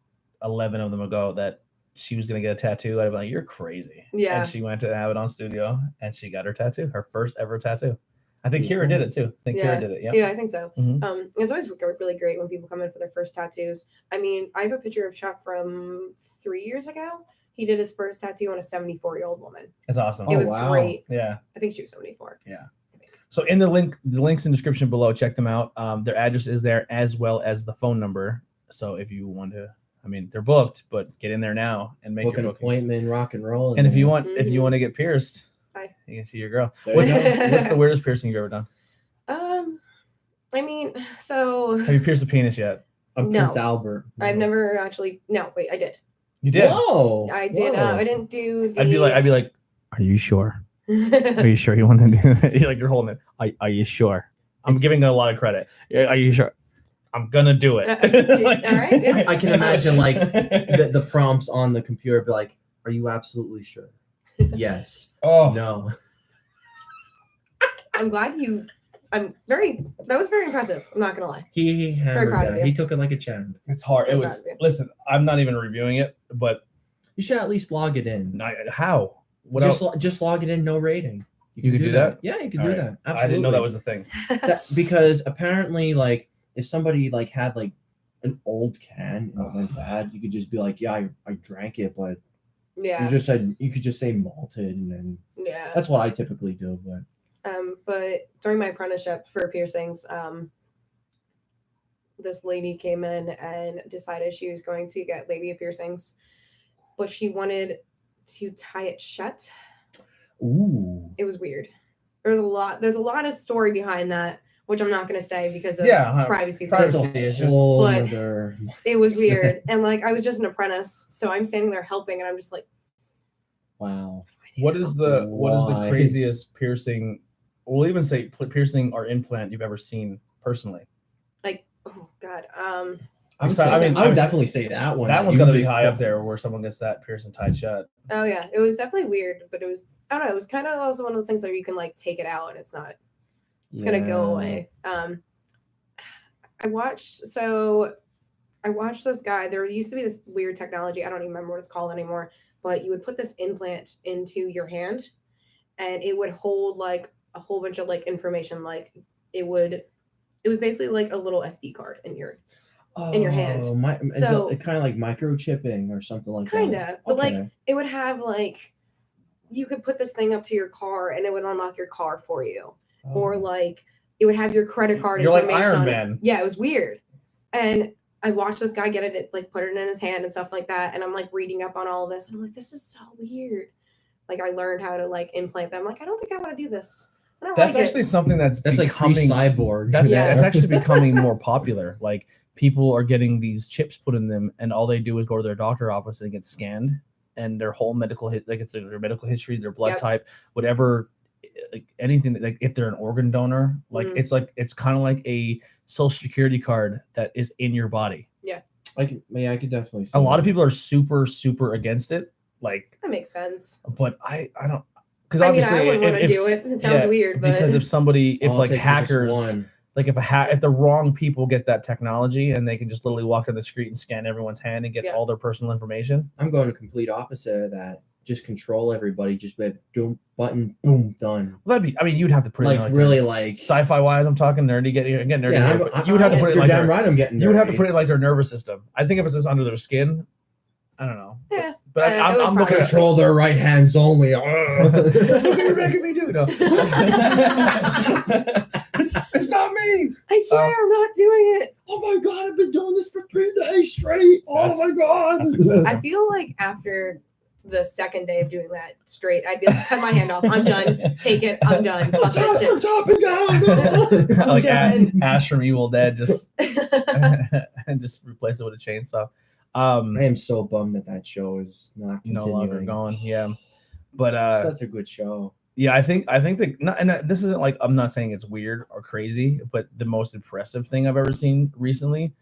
11 of them ago that she was gonna get a tattoo, I'd be like, "You're crazy." Yeah. And she went to Abaddon Studio and she got her tattoo, her first ever tattoo. I think Pretty Kira cool. did it too. I think Yeah. Kira did it. Yeah. Yeah, I think so. Mhm. It's always really great when people come in for their first tattoos. I mean, I have a picture of Chuck from 3 years ago. He did his first tattoo on a 74-year-old woman. That's awesome. It was wow. great. Yeah. I think she was 74. So in the links in the description below, check them out. Their address is there as well as the phone number. So if you want to, I mean, they're booked, but get in there now and make Book your an bookings. appointment, rock and roll. And if you man. want to get pierced, Hi. you can see your girl. There What's you go. what's the weirdest piercing you've ever done? I mean, so Have you pierced a penis yet? I'm No. Prince Albert. I've never actually. No, wait, I did. You did. Whoa. I did. Whoa. I didn't do the. I'd be like, are you sure? Are you sure you want to do that? You're holding it. Are you sure? I'm giving it a lot of credit. Are you sure? I'm gonna do it. All right, yeah. I can imagine like the prompts on the computer be like, "Are you absolutely sure?" Yes. Oh No. I'm glad you. That was very impressive. I'm not gonna lie. He hammered proud of that. you. He took it like a champ. it's hard. It I'm was. proud of you. Listen, I'm not even reviewing it, but You should at least log it in. how? What else? Just log it in, no rating. You could do that? Yeah, you could All do right. that. Absolutely. I didn't know that was a thing. Because apparently, like, if somebody like had like an old can and it went bad, you could just be like, "Yeah, I drank it," but Yeah. you could just say malted, and then Yeah. that's what I typically do. But during my apprenticeship for piercings, this lady came in and decided she was going to get labia piercings, but she wanted to tie it shut. Ooh. It was weird. There's a lot of story behind that, which I'm not going to say because of privacy. privacy. things. It's just- Whole but- other- It was weird. And like, I was just an apprentice, so I'm standing there helping and I'm just like, Wow. What is the Why? craziest piercing? We'll even say piercing or implant you've ever seen personally. like, oh God. I would, sorry, say- I mean, I would definitely say that one. That one's You got to be just- high up there where someone gets that piercing tied shut. Oh yeah, it was definitely weird, but it was, I don't know, it was kind of also one of those things where you can like take it out and it's gonna go away. I watched this guy. There used to be this weird technology. I don't even remember what it's called anymore, but you would put this implant into your hand and it would hold like a whole bunch of like information. Like it was basically like a little SD card in your hand. So So- kind of like microchipping or something like that. Kinda, but, like, Okay. It would have like, you could put this thing up to your car and it would unlock your car for you. Or Oh. like it would have your credit card You're like information Iron on it. Man. Yeah, it was weird. And I watched this guy get it, like put it in his hand and stuff like that. And I'm like reading up on all of this. And I'm like, this is so weird. Like I learned how to like implant them. I'm like, I don't think I want to do this. I don't That's like actually it. something that's That's becoming like pre-cyborg. That's Yeah. it's actually becoming more popular. Like people are getting these chips put in them, and all they do is go to their doctor office and get scanned, and their whole medical like it's their medical history, their blood Yep. type, whatever, like anything. Like if they're an organ donor, like Mhm. it's kind of like a social security card that is in your body. I could definitely see A lot of that. people are super against it. Like, That makes sense. but I don't. Because I mean, obviously, I wouldn't want to if- do it. It sounds yeah, weird, but because if somebody, if All it like takes is just hackers, one. like if the wrong people get that technology and they can just literally walk down the street and scan everyone's hand and get Yeah. all their personal information. I'm going to complete opposite of that. Just control everybody. Just be boom, button, boom, done. Well, that'd be. I mean, you'd have to put it Like in, like really, like sci-fi wise. I'm talking nerdy, get nerdy. Yeah, here, but you would have to put it in You're like damn their, right. I'm getting. you would have to nerdy. put it in like their nervous system. I think if it's just under their skin, I don't know. Yeah. But it I'm would looking probably- at Control their right hands only. Look what you're making me do. No. it's not me. I swear I'm not doing it. Oh my god! I've been doing this for 3 days straight. Oh That's- my god! that's excessive. I feel like after the second day of doing that straight, I'd be like, cut my hand off. I'm done. Take it. I'm done. Fuck that I'm shit. topping out. Like done. Ash from Evil Dead, just and just replace it with a chainsaw. I am so bummed that show is not No continuing. longer going. Yeah, but Such a good show. Yeah, I think that not, and this isn't like I'm not saying it's weird or crazy, but the most impressive thing I've ever seen recently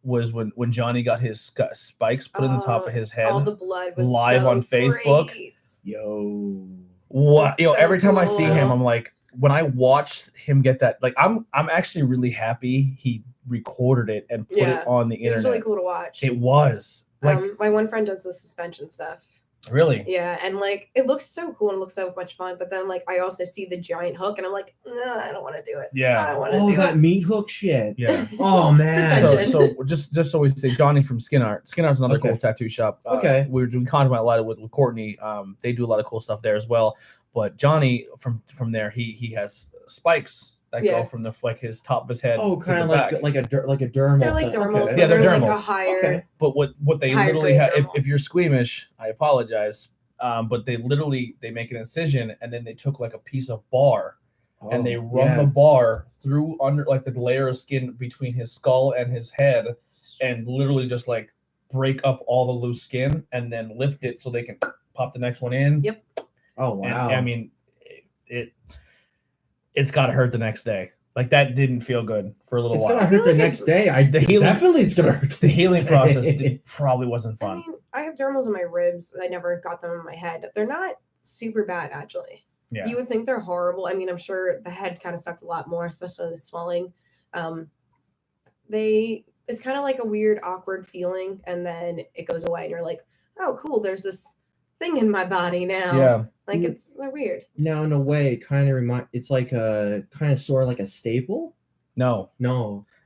was when Johnny got his spikes put in the top of his head All the blood was live so on Facebook. great. Yo. What That's so every time I see him, cool. I'm like, when I watched him get that, like I'm actually really happy he recorded it and put Yeah. it on the It was internet. really cool to watch. It was like My one friend does the suspension stuff. really. Yeah, and like it looks so cool and it looks so much fun. But then like I also see the giant hook and I'm like, no, I don't want to do it. Yeah. I don't want to Oh, do that it. meat hook shit. Yeah. Oh man. Suspension. So just so we say, Johnny from Skin Art. Skin Art's another Okay. cool tattoo shop. Okay. We were doing content a lot with Courtney. They do a lot of cool stuff there as well. But Johnny from there, he has spikes that go from the like his top of his head. Oh, to kind of the back. like a dermal. They're like thing. dermals, Okay. but Yeah, they're they're like a dermals. higher. Okay. But what they Higher literally grade have, dermal. if you're squeamish, I apologize. But they make an incision and then they took like a piece of bar and they run the bar through under like the layer of skin between his skull and his head and literally just like break up all the loose skin and then lift it so they can pop the next one in. Yep. Oh wow. And, I mean, it's got to hurt the next day. Like that didn't feel good for a little it's while. gonna hurt the next day. Definitely it's gonna hurt. The healing process probably wasn't I fun. mean, I have dermals in my ribs. I never got them in my head. They're not super bad actually. Yeah. You would think they're horrible. I mean, I'm sure the head kind of sucked a lot more, especially the swelling. It's kind of like a weird, awkward feeling, and then it goes away, and you're like, oh, cool. There's this thing in my body now. Yeah. Like they're weird. Now in a way, it kind of it's like a kind of sort of like a staple. No.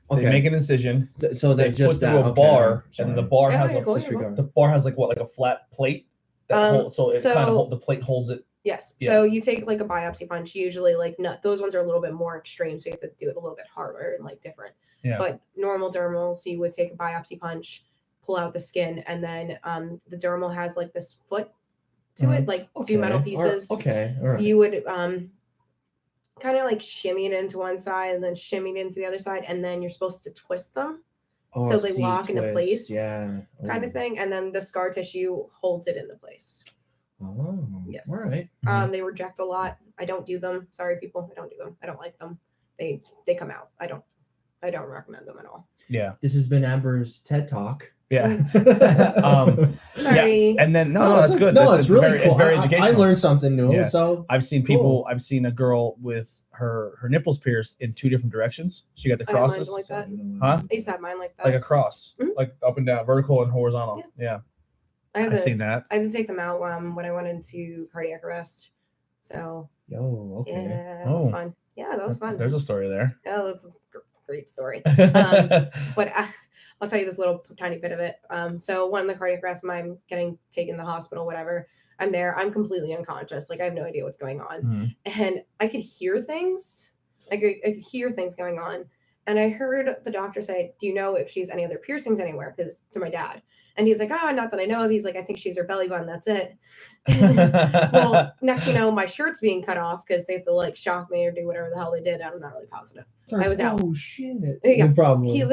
Okay. They make an incision. So They they just put through a bar, and the bar Yeah, has you're cool, you're disregard. the bar has like a flat plate that holds, so it kind of the plate holds it. Yes. Yeah. So you take like a biopsy punch. Usually, like those ones are a little bit more extreme, so you have to do it a little bit harder and like different. Yeah. But normal dermals, you would take a biopsy punch, pull out the skin, and then the dermal has like this foot to it, like two metal pieces. Okay. All right. You would kind of like shimmy it into one side and then shimmy it into the other side, and then you're supposed to twist them so they lock into place. Yeah. Kind of thing, and then the scar tissue holds it into place. Oh. Yes. All right. They reject a lot. I don't do them. Sorry, people. I don't do them. I don't like them. They come out. I don't recommend them at all. Yeah. This has been Amber's TED Talk. Yeah. Sorry. Yeah. And then that's good. No, it's really cool. It's very I educational. learned something new. Yeah. So I've seen people. I've seen a girl with her nipples pierced in two different directions. She got the I have mine crosses, like that. huh? I used to have mine like that. Like a cross, Mhm. like up and down, vertical and horizontal. Yeah. I've seen that. I had to take them out when I went into cardiac arrest. So okay. yeah, that was fun. Yeah, that was fun. There's a story there. Oh, this is a great story. But I'll tell you this little tiny bit of it. So when the cardiac arrest, I'm getting taken to the hospital, whatever. I'm there. I'm completely unconscious. Like I have no idea what's going on, and I could hear things. I could hear things going on, and I heard the doctor say, "Do you know if she's any other piercings anywhere?" Because to my dad, and he's like, "Not that I know of." He's like, "I think she's her belly button. That's it." Well, next you know, my shirt's being cut off because they have to like shock me or do whatever the hell they did. I'm not really positive. I was out. Oh shit! Yeah. No problem. He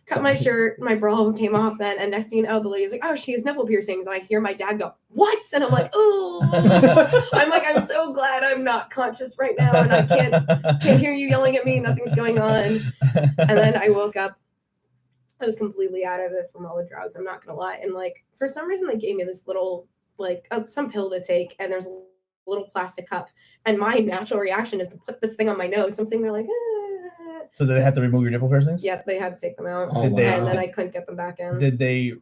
cut my shirt, my bra came off then, and next thing you know, the lady's like, "Oh, she has nipple piercings." And I hear my dad go, "What?" And I'm like, "Oh!" I'm like, "I'm so glad I'm not conscious right now, and I can't hear you yelling at me. Nothing's going on." And then I woke up. I was completely out of it from all the drugs. I'm not gonna lie. And like for some reason, they gave me this little like some pill to take, and there's a little plastic cup, and my natural reaction is to put this thing on my nose. So I'm sitting there like. So did they have to remove your nipple piercings? Yep, they had to take them out, Oh, wow. and then I couldn't get them back in. Did they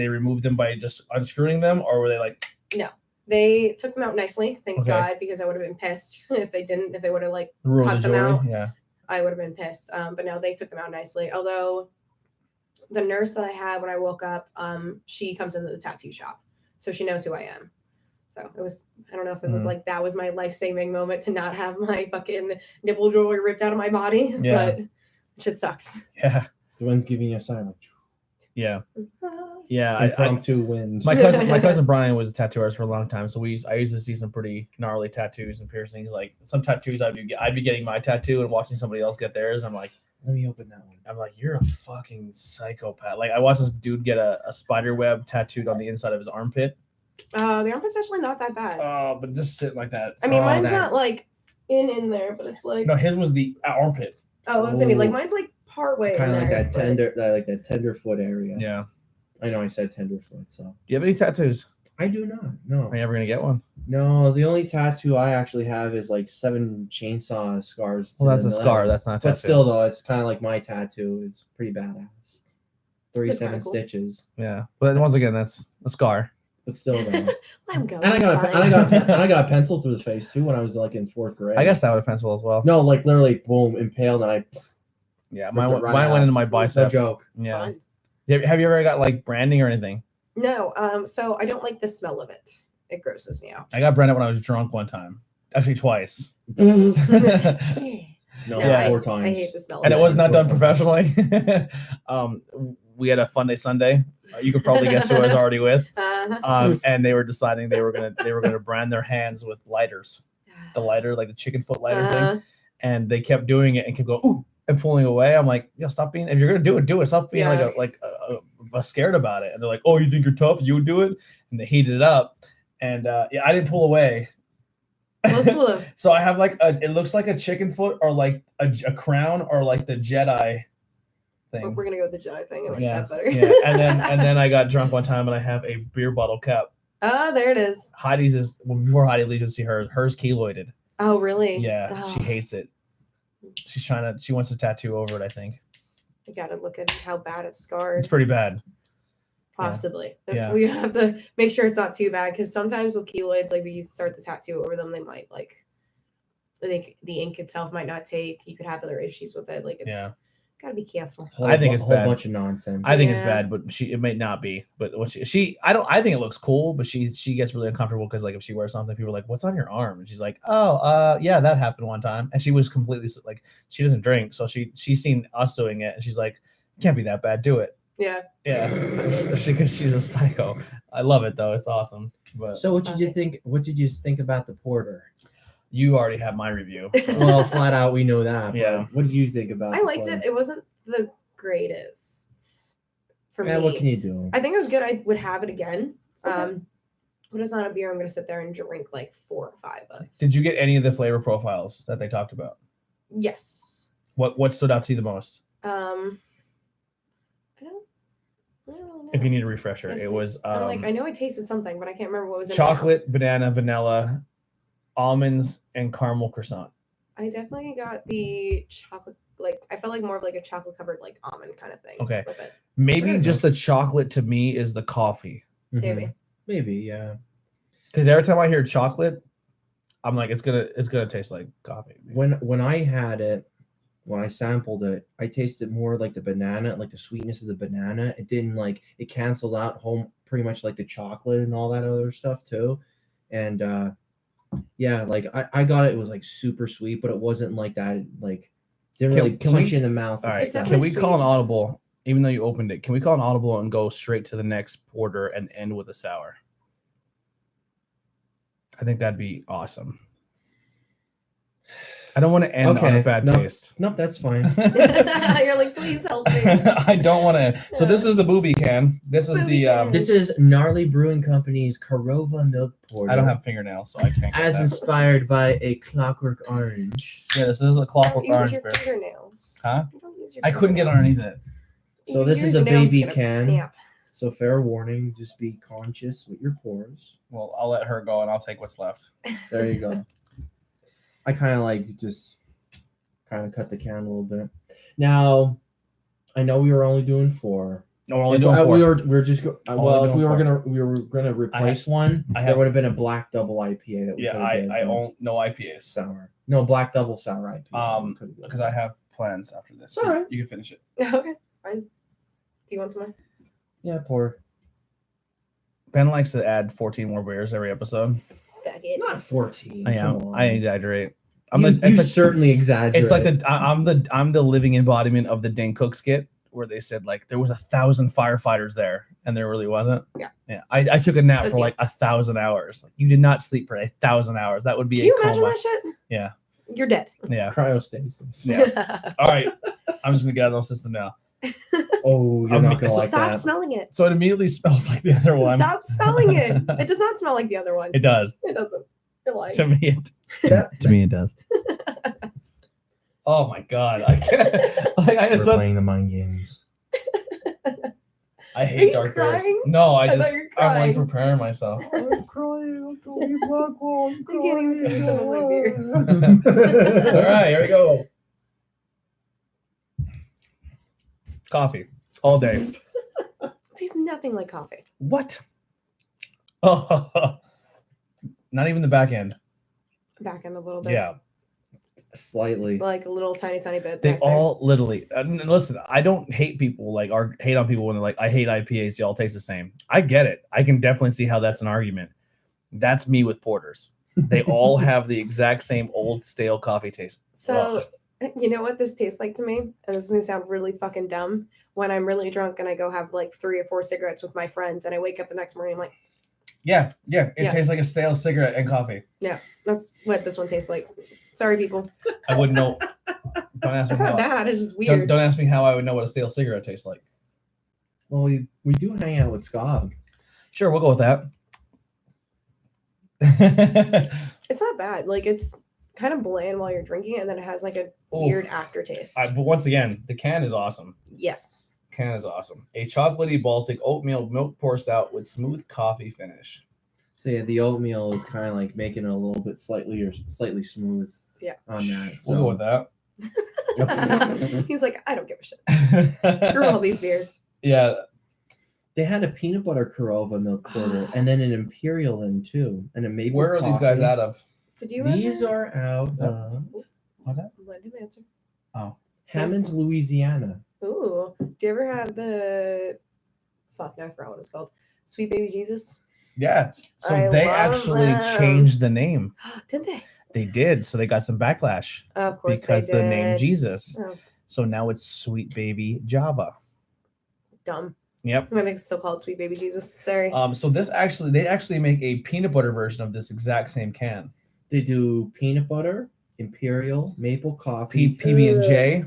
remove them by just unscrewing them, or were they like? No, they took them out nicely. Thank Okay. God, because I would have been pissed if they didn't. If they would have like Rule cut de them jour? out, Yeah. I would have been pissed. But no, they took them out nicely. Although the nurse that I had when I woke up, she comes into the tattoo shop, so she knows who I am. So it was, I don't know if it was like that was my life-saving moment to not have my fucking nipple jewelry ripped out of my body. Yeah. But shit sucks. Yeah. The one's giving you a sign like. Yeah. Yeah. Impromptu wind. My cousin Brian was a tattoo artist for a long time, so I used to see some pretty gnarly tattoos and piercings. Like some tattoos, I'd be getting my tattoo and watching somebody else get theirs. I'm like, let me open that one. I'm like, you're a fucking psychopath. Like I watched this dude get a spider web tattooed on the inside of his armpit. The armpit's actually not that bad. But just sitting like that. I mean, Oh, mine's that- not like in there, but it's like. No, his was the armpit. Oh, I was gonna be like Ooh. mine's like part way. Kind of like that but- tender, that tenderfoot area. Yeah. I know I said tenderfoot, so Do you have any tattoos? I do not. No, Are you ever gonna get one? no. The only tattoo I actually have is like 7 chainsaw scars. Well, to that's the a scar. leg. That's not a tattoo. But still, though, it's kind of like my tattoo is pretty badass. 37 kinda cool. stitches, Yeah. But once again, that's a scar. but still, though. Let him go. And I it's got fine. and I got a pencil through the face too when I was like in 4th grade. I guess that would have pencil as well. No, like literally, boom, impaled, and I Yeah. Ripped Mine, it right mine went out. into my no bicep. joke. Yeah. Fun. Have you ever got like branding or anything? No, so I don't like the smell of it. It grosses me out. I got branded when I was drunk one time. Actually, twice. No, Yeah. 4 times. I hate the smell And of it it. was not done 4 times. professionally. We had a fun day Sunday. You could probably guess who I was already with. And they were deciding they were gonna brand their hands with lighters, the lighter, like the chicken foot lighter thing. And they kept doing it and kept going ooh and pulling away. I'm like, yo, stop being. If you're gonna do it, do it. Stop being Yeah. like scared about it. And they're like, oh, you think you're tough? You would do it. And they heated it up. And yeah, I didn't pull away. What's cool though? So I have like it looks like a chicken foot or like a crown or like the Jedi thing. We're gonna go with the Jedi thing. I like Yeah, that better. yeah. And then I got drunk one time and I have a beer bottle cap. Oh, there it is. Heidi's is before Heidi leaves to see hers keloided. Oh, really? Yeah, Oh, she hates it. She wants to tattoo over it, I think. I gotta look at how bad it's scarred. It's pretty bad. Possibly. Yeah. We have to make sure it's not too bad because sometimes with keloids, like if you start the tattoo over them, they might like. I think the ink itself might not take. You could have other issues with it. Like it's Yeah. gotta be careful. I think it's a whole bad. bunch of nonsense. I think it's Yeah. bad, but it may not be. But when I think it looks cool, but she gets really uncomfortable because like if she wears something, people are like, "What's on your arm?" And she's like, "Oh, yeah, that happened one time." And she was completely like, she doesn't drink, so she's seen us doing it, and she's like, "Can't be that bad. Do it." Yeah. Yeah, because she's a psycho. I love it though; it's awesome. But So what did you think? What did you think about the porter? you already have my review. So. Well, flat out, we know that. but Yeah. What did you think about? I the liked porter? it. It wasn't the greatest for Yeah, me. what can you do? I think it was good. I would have it again. Okay. But it's not a beer I'm gonna sit there and drink like 4 or 5 of. Did you get any of the flavor profiles that they talked about? Yes. What stood out to you the most? I don't really know. If you need a refresher, Yes, it please. was I know I tasted something, but I can't remember what was in it. chocolate, banana, vanilla, almonds, and caramel croissant. I definitely got the chocolate. Like I felt like more of like a chocolate covered like almond kind of thing. Okay. With it. Maybe Fair just the chocolate to me is the coffee. Mhm. Maybe. Maybe, yeah. Because every time I hear chocolate, I'm like, it's gonna taste like coffee. When I had it, when I sampled it, I tasted more like the banana, like the sweetness of the banana. It didn't like it canceled out home pretty much like the chocolate and all that other stuff too. And yeah, like I got it. It was like super sweet, but it wasn't like that. Like didn't Can- really can punch we- you in the mouth. All with right, It's stuff. can we definitely call an sweet. audible? Even though you opened it, can we call an audible and go straight to the next porter and end with a sour? I think that'd be awesome. I don't want to end on Okay, a bad no. taste. Nope, that's fine. You're like, please help me. I don't want to. So this is the booby can. This is Booby the. can. This is Gnarly Brewing Company's Korova Milk Porter. I don't have fingernails, so I can't. Get as that. inspired by a Clockwork Orange. Yeah, this is a You clockwork don't use orange your beer. fingernails. Huh? You don't use your I couldn't get fingernails. underneath it. So You this use is your a nails, baby gonna can. snap. So fair warning, just be conscious with your pores. Well, I'll let her go and I'll take what's left. There you go. I kind of like just kind of cut the can a little bit. Now, I know we were only doing 4. No, we're only If, doing 4. we're just Only well. If doing we were 4. gonna replace one, I there have- would have been a black double IPA that we Yeah, could have did, I but own no IPAs sour. No, black double sour IPA. because I have plans after this. It's all right. You can finish it. Okay, fine. Do you want some more? Yeah, pour. Ben likes to add 14 more beers every episode. Back it. Not 14. I am. come on. I exaggerate. You it's like, certainly exaggerate. it's like I'm the living embodiment of the Dane Cook skit where they said like there was 1,000 firefighters there and there really wasn't. Yeah. Yeah. I took a nap That's for you. like 1,000 hours. Like you did not sleep for 1,000 hours. That would be Can a you imagine coma. that shit? Yeah. You're dead. Yeah. cryostasis. Yeah. All right. I'm just gonna get out of the system now. Oh, you're not gonna like Stop that. smelling it. So it immediately smells like the other one. Stop smelling it. It does not smell like the other one. It does. It doesn't. You're lying. To me, it does. Oh my god! I can't. Like I We're just. playing the mind games. I Are hate you dark beers. crying? No, I thought you were I'm like crying. preparing myself. I'm crying. I'm Tony Blackwell. I'm I can't even taste some of my beer. All right, here we go. Coffee all day. It tastes nothing like coffee. What? Oh, not even the back end. Back end a little bit. Yeah, Slightly. Like a little tiny bit. they back there. all literally. And listen, I don't hate people like or hate on people when they're like, I hate IPAs. They all taste the same. I get it. I can definitely see how that's an argument. That's me with porters. They all have the exact same old stale coffee taste. So, Ugh. you know what this tastes like to me? And this is going to sound really fucking dumb. When I'm really drunk and I go have like 3 or 4 cigarettes with my friends and I wake up the next morning, I'm like, Yeah. It Yeah. tastes like a stale cigarette and coffee. that's what this one tastes like. Sorry, people. I wouldn't know. Don't ask me It's not how. bad. It's just Don't, weird. don't ask me how I would know what a stale cigarette tastes like. Well, we do hang out with Scott. Sure, we'll go with that. It's not bad. Like, it's kind of bland while you're drinking it, and then it has like a weird aftertaste. But once again, the can is awesome. Yes. Can is awesome. A chocolatey Baltic oatmeal milk pour stout with smooth coffee finish. So yeah, the oatmeal is kind of like making it a little bit slightly smooth. Yeah. On that. We'll go with that. He's like, I don't give a shit. Screw all these beers. Yeah. They had a peanut butter Korova milk porter and then an imperial in too, and a maple. Where are these guys coffee. out of? Did you? These are out Yep. of What's that? Let him answer. Oh. Hammond, Louisiana. Ooh. Do you ever have the? Fuck, now I forgot what it's called. Sweet Baby Jesus. Yeah. So I they love actually them. changed the name. Didn't they? They did. So they got some backlash Of course because they the did. name Jesus. Oh, So now it's Sweet Baby Java. dumb. Yep. I'm gonna still call it Sweet Baby Jesus. Sorry. So they actually make a peanut butter version of this exact same can. They do peanut butter, imperial, maple coffee, PB&J.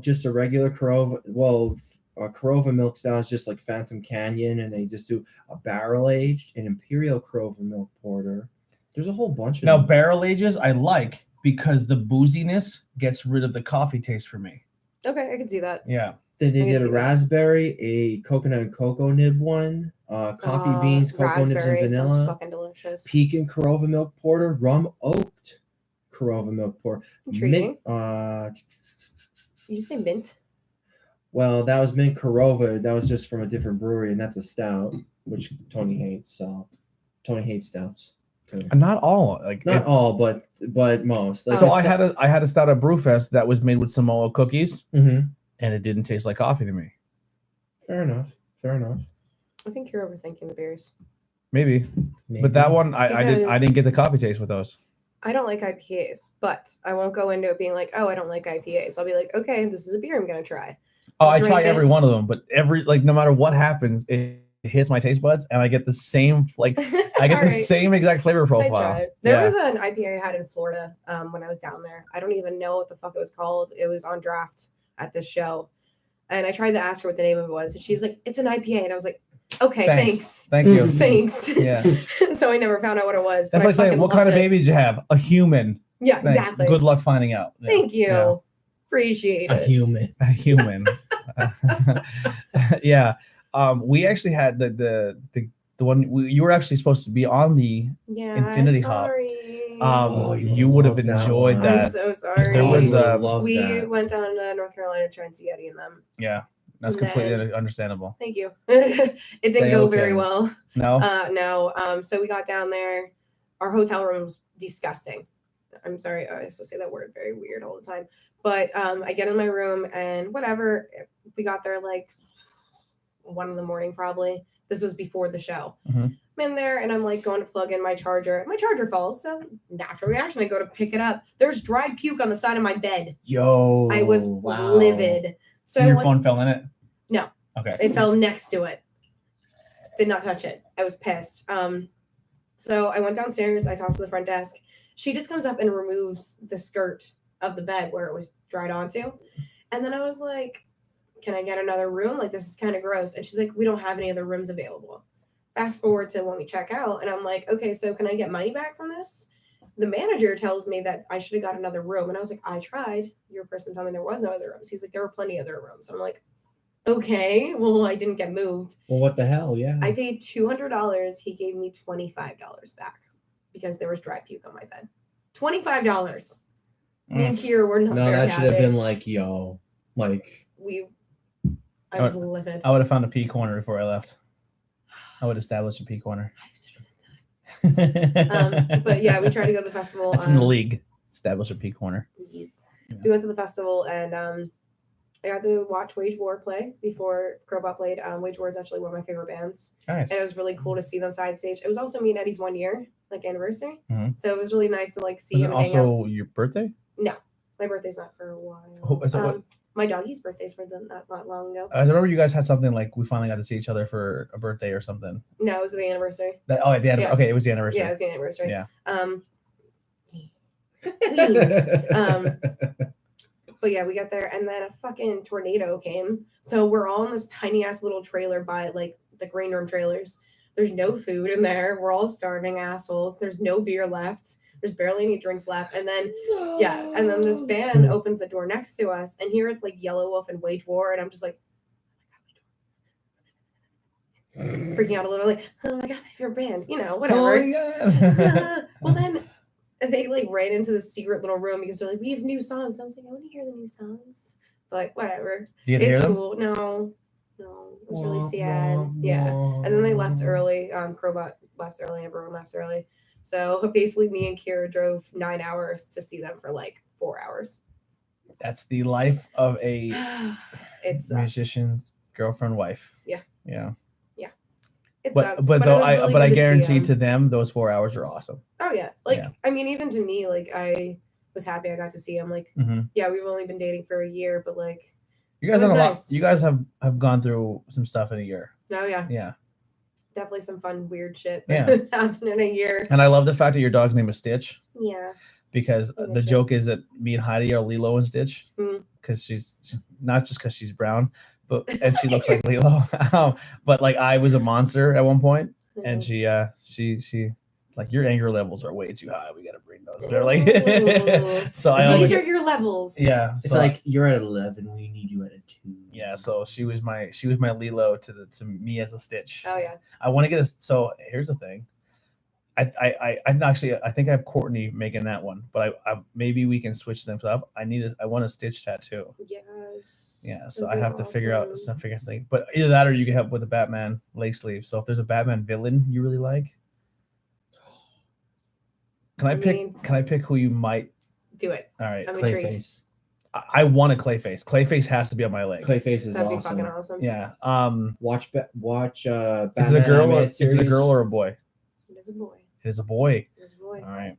just a regular Korova. Well, Korova milk style is just like Phantom Canyon, and they just do a barrel aged and imperial Korova milk porter. There's a whole bunch of Now them. barrel ages I like because the booziness gets rid of the coffee taste for me. Okay, I can see that. Yeah. Then they I can did see a that. raspberry, a coconut and cocoa nib one, coffee beans, cocoa nibs and Raspberry sounds vanilla, fucking delicious. pecan Korova milk porter, rum oaked Korova milk porter. Intriguing. Mint, You say mint? well, that was mint Korova. That was just from a different brewery, and that's a stout, which Tony hates. So Tony hates stouts. Too. Not all. Like Not all, but most. Like so it's I had a stout at Brewfest that was made with Samoa cookies Mhm. and it didn't taste like coffee to me. Fair enough. I think you're overthinking the beers. Maybe. Maybe. But that one I Because- didn't get the coffee taste with those. I don't like IPAs, but I won't go into it being like, oh, I don't like IPAs. I'll be like, okay, this is a beer I'm gonna try. Oh, I'll I try drink it. every one of them, but no matter what happens, it hits my taste buds and I get the same I get the same exact flavor I profile. tried. There Yeah. was an IPA I had in Florida when I was down there. I don't even know what the fuck it was called. It was on draft at this show. And I tried to ask her what the name of it was. And she's like, it's an IPA. And I was like, okay, thanks. Thank you. Thanks. Yeah. So I never found out what it was. That's but I like saying, fucking what kind of loved it. baby did you have? A human. Yeah, Thanks. exactly. Good luck finding out. Yeah. Thank you. Yeah. Appreciate a it. human. A human. Yeah. We actually had the one you were actually supposed to be on the Yeah, Infinity Hop. sorry. you would have love that enjoyed one. I'm that. so sorry. There was, you would love we that. went down to North Carolina to try and see Eddie and them. Yeah. That's And completely then- understandable. Thank you. It didn't Say go okay. very well. No. No. So we got down there. Our hotel room was disgusting. I'm sorry. I still say that word very weird all the time. But I get in my room and whatever. We got there like 1 a.m. probably. This was before the show. Mhm. I'm in there and I'm like going to plug in my charger. My charger falls. So natural reaction. I go to pick it up. There's dried puke on the side of my bed. Yo. I was wow. livid. So And I your went, phone fell in it? No. Okay. it fell next to it. Did not touch it. I was pissed. So I went downstairs. I talked to the front desk. She just comes up and removes the skirt of the bed where it was dried onto. And then I was like, can I get another room? Like, this is kind of gross. And she's like, we don't have any other rooms available. Fast forward to when we check out, and I'm like, okay, so can I get money back from this? The manager tells me that I should have got another room. And I was like, I tried. Your person told me there was no other rooms. He's like, there were plenty of other rooms. I'm like, okay, well, I didn't get moved. Well, what the hell? Yeah. I paid $200. He gave me $25 back because there was dry puke on my bed. $25. Me and Kira were not No, very that should have happy. been like, yo, like. I was livid. I would have found a pee corner before I left. I would establish a pee corner. But yeah, we tried to go to the festival. That's from the league. Establish a pee corner. Yes. Yeah. We went to the festival, and I got to watch Wage War play before Crowbot played. Wage War is actually one of my favorite bands. Nice. And it was really cool to see them side stage. It was also me and Eddie's 1 year, like, anniversary. Mhm. So it was really nice to like see Was him it and hang out. also your birthday? My birthday's not for a while. Oh, so what- My doggy's birthday's not long ago. I remember you guys had something like we finally got to see each other for a birthday or something. No, it was the anniversary. At the end. Yeah. Okay, it was the anniversary. Yeah, it was the anniversary. Yeah. But yeah, we got there, and then a fucking tornado came. So we're all in this tiny ass little trailer by like the green room trailers. There's no food in there. We're all starving assholes. There's no beer left. There's barely any drinks left. And then and then this band opens the door next to us, and here it's like Yellow Wolf and Wage War, and I'm just like freaking out a little, like, oh my god, my favorite band, whatever. Oh my God. Well, then they like ran into the secret little room because they're like, we have new songs. I was like, I want to hear the new songs, but whatever. Do you get to hear It's them? cool. No, it was really sad. Yeah. And then they left early. Crowbot left early. Everyone left early. So basically, me and Kira drove 9 hours to see them for like 4 hours. That's the life of a It sucks. musician's girlfriend wife. Yeah. Yeah. It But sucks. but it though was I really but good I to see guarantee them. to them those 4 hours are awesome. Oh yeah, like Yeah. I mean, even to me, like I was happy I got to see him. Like, Mhm. yeah, we've only been dating for a year, but like, You guys It have was a lot. nice. You guys have gone through some stuff in a year. oh yeah, Yeah. definitely some fun weird shit Yeah. that happened in a year. And I love the fact that your dog's name is Stitch Yeah, because the Delicious. joke is that me and Heidi are Lilo and Stitch Mm. because she's not just because she's brown, and she looks like Lilo. But like I was a monster at one point, and she like your anger levels are way too high. We got to bring those. They're like Ooh. so I It's always these are your levels. yeah. It's so- like you're at 11. We need you at a 2. yeah. So she was my Lilo to me as a Stitch. Oh yeah. I want to get a. So here's the thing. I'm actually. I think I have Courtney making that one, but I maybe we can switch them up. I want a Stitch tattoo. Yes. Yeah, so That'd I be have to figure out awesome. some figure thing. But either that or you can help with the Batman leg sleeve. So if there's a Batman villain you really like, can I pick who you might? Do it. All right, I'm intrigued. Clayface. I want a Clayface. Clayface has to be on my leg. Clayface is That'd be awesome. fucking awesome. Yeah. Watch Is it a Batman girl? Or, animated is it a series. girl or a boy? It is a boy. It is a boy. It is a boy. All right.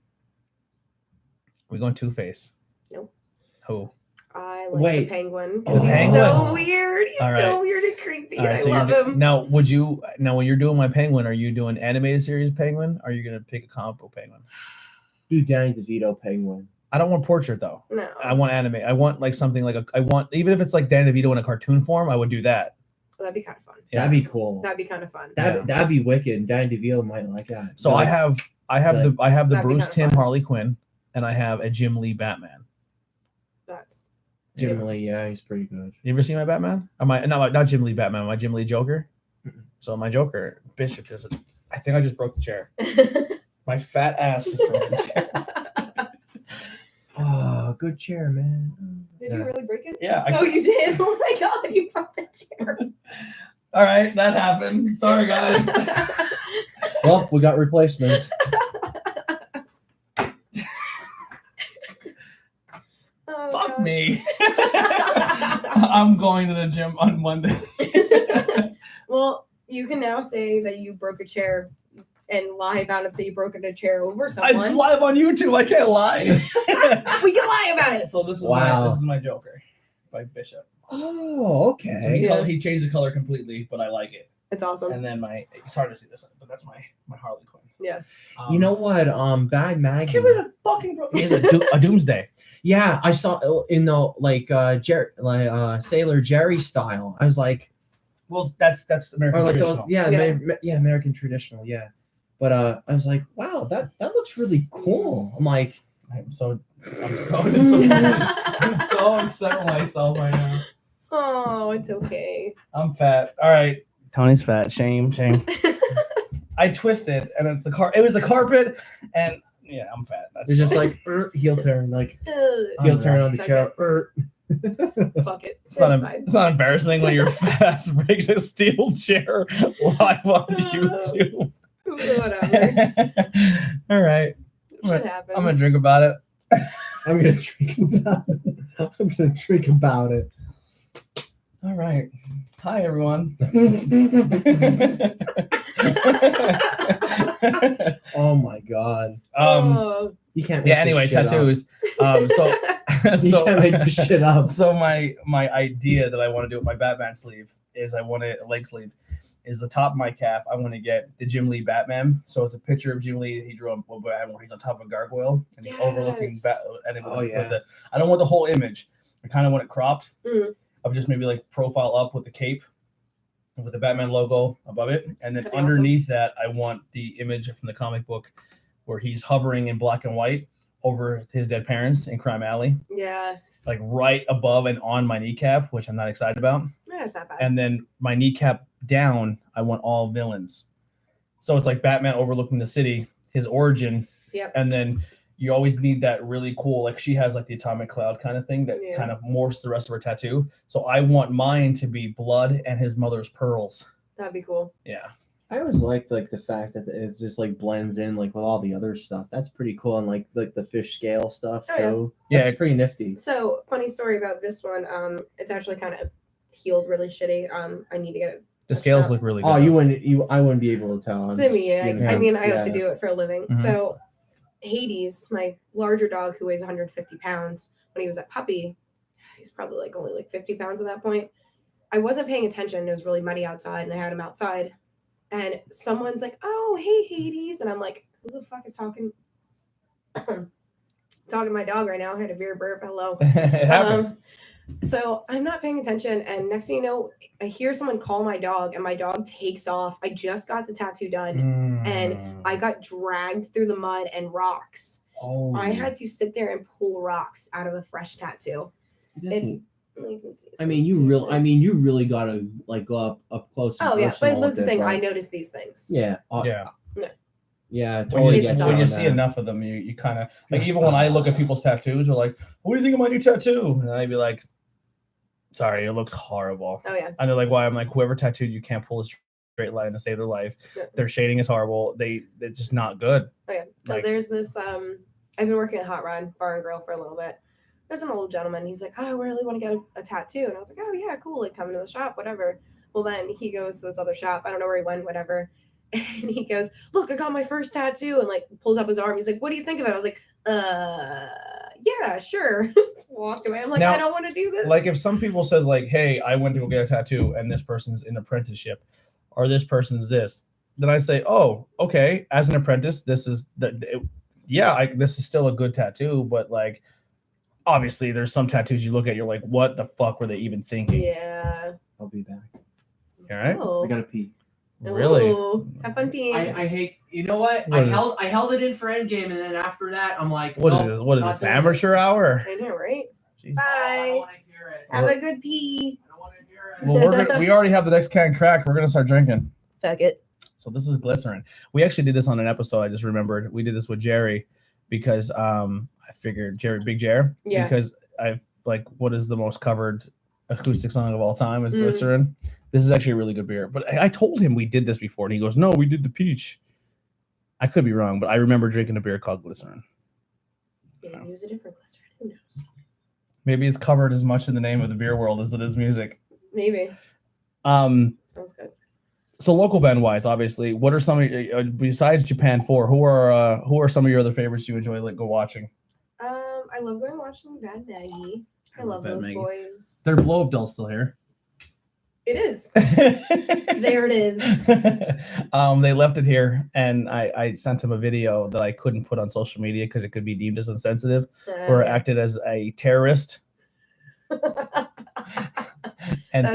We going Two-Face. Nope. Who? I like Wait. the Penguin. Oh, He's Penguin. so weird. He's All so right. weird and creepy. All right, I so love him. Now, when you're doing my Penguin, are you doing animated series Penguin? Or are you gonna pick a comic book Penguin? Do Danny DeVito Penguin. I don't want portrait though. No. I want anime. I want like something like I want even if it's like Dan DeVito in a cartoon form, I would do that. That'd be kind of fun. Yeah. That'd be cool. That'd be kind of fun. That'd be wicked. Danny DeVito might like that. So I have the That'd be Bruce kinda Timm fun. Harley Quinn, and I have a Jim Lee Batman. That's Jim Lee. Yeah, he's pretty good. You ever seen my Batman? Or not Jim Lee Batman. My Jim Lee Joker. Mm-mm. So my Joker Bishop does it. I think I just broke the chair. My fat ass just broke the chair. Oh, good chair, man. Did you really break it? Yeah. Oh, you did. Oh my god, you broke the chair. All right, that happened. Sorry, guys. Well, we got replacements. Oh, Fuck God. me. I'm going to the gym on Monday. Well, you can now say that you broke a chair and lie about it, so you broke a chair over It's someone. live on YouTube. I can't lie. We can lie about it. So this is Wow. my Joker by Bishop. Oh, okay. So he changed the color completely, but I like it. It's awesome. And then it's hard to see this, but that's my Harley Quinn. Yeah. You know what? Bad I Maggie. can't believe it fucking broke. He has a Doomsday. Yeah, I saw in the Sailor Jerry style. I was like, Well, that's American or like traditional. American traditional, yeah. But I was like, wow, that looks really cool. I'm like, I'm so disappointed. I'm so upset with myself right now. Oh, it's okay. I'm fat. All right, Tony's fat. Shame. I twisted, and it was the carpet, and yeah, I'm fat. That's it's just fine. like heel turn, like Ugh, heel turn on the Fuck chair. fuck it. It's not, fine. it's not embarrassing when your fat ass breaks a steel chair live on YouTube. Whatever. All right. Shit happens. I'm gonna drink about it. I'm gonna drink about it. All right. Hi, everyone. Oh my god. You can't make Yeah. Anyway, this shit tattoos. You can't make this shit up. So my idea that I want to do with my Batman sleeve is I want a leg sleeve. Is the top of my cap. I want to get the Jim Lee Batman. So it's a picture of Jim Lee. He drew him where he's on top of a gargoyle and he's overlooking. I don't want the whole image. I kind of want it cropped. Of just maybe like profile up with the cape and with the Batman logo above it, and then underneath that, I want the image from the comic book where he's hovering in black and white over his dead parents in Crime Alley. Yeah. Like right above and on my kneecap, which I'm not excited about. Yeah, it's not bad. And then my kneecap down, I want all villains. So it's like Batman overlooking the city, his origin. Yep. And then you always need that really cool, like she has like the atomic cloud kind of thing that kind of morphs the rest of her tattoo. So I want mine to be blood and his mother's pearls. That'd be cool. Yeah. I always liked like the fact that it's just like blends in like with all the other stuff. That's pretty cool, and like the fish scale stuff too. Yeah. That's pretty nifty. So funny story about this one. It's actually kind of healed really shitty. I need to get it. The scales look really good. Oh, I wouldn't be able to tell. I mean, I used to do it for a living. Mm-hmm. So Hades, my larger dog who weighs 150 pounds, when he was a puppy, he's probably like only like 50 pounds at that point. I wasn't paying attention. It was really muddy outside, and I had him outside. And someone's like, "Oh, hey, Hades," and I'm like, "Who the fuck is talking to my dog right now?" I had a weird burp. Hello. It happens. So I'm not paying attention, and next thing you know, I hear someone call my dog, and my dog takes off. I just got the tattoo done, and I got dragged through the mud and rocks. Oh. I had to sit there and pull rocks out of a fresh tattoo. I mean, you really gotta like go up close. And yeah, but personal that's the with it, thing. like- I noticed these things. Yeah. Yeah. Totally It get sucks. When you on see that. enough of them, you kind of like, even when I look at people's tattoos, they're like, "What do you think of my new tattoo?" And I'd be like, "Sorry, it looks horrible." Oh yeah. And they're like, "Why?" I'm like, "Whoever tattooed you can't pull a straight line to save their life. Yeah. Their shading is horrible. They're just not good." Oh yeah. So Like- there's this. I've been working at Hot Rod Bar and Grill for a little bit. There's an old gentleman. He's like, "Oh, I really want to get a tattoo," and I was like, "Oh yeah, cool. Like, come to the shop, whatever." Well, then he goes to this other shop. I don't know where he went, whatever. And he goes, "Look, I got my first tattoo," and like pulls up his arm. He's like, "What do you think of it?" I was like, yeah, sure." Just walked away. I'm like, Now, I don't want to do this. Like if some people says like, "Hey, I went to go get a tattoo and this person's in apprenticeship or this person's this," then I say, "Oh, okay, as an apprentice, this is this is still a good tattoo, but like obviously there's some tattoos you look at, you're like, what the fuck were they even thinking?" Yeah. I'll be back. All right. Oh. I gotta pee. Really? Ooh, have fun peeing. I hate. You know what? What is I held it in for Endgame, and then after that, I'm like, What is nope, this? What is not this? doing it. Amateur hour? I know, right? Jeez. I don't Bye. want to hear it. Have a good pee. I don't want to hear it. Well, we already have the next can cracked. We're gonna start drinking. Fuck it. So this is glycerin. We actually did this on an episode. I just remembered. We did this with Jerry because I figured Big Jer. Yeah. Because I like, what is the most covered acoustic song of all time is Mm. glycerin. This is actually a really good beer. But I told him we did this before, and he goes, "No, we did the peach." I could be wrong, but I remember drinking a beer called glycerin. Maybe use a different glycerin. Who knows? Maybe it's covered as much in the name of the beer world as it is music. Maybe. Smells good. So local band wise, obviously, what are some of besides Japan 4? Who are some of your other favorites you enjoy go watching? I love going watching Bad Maggie. I love Bad those Maggie. boys. Their blow up doll's still here. It is. There it is. They left it here, and I sent him a video that I couldn't put on social media because it could be deemed as insensitive, where I acted as a terrorist. And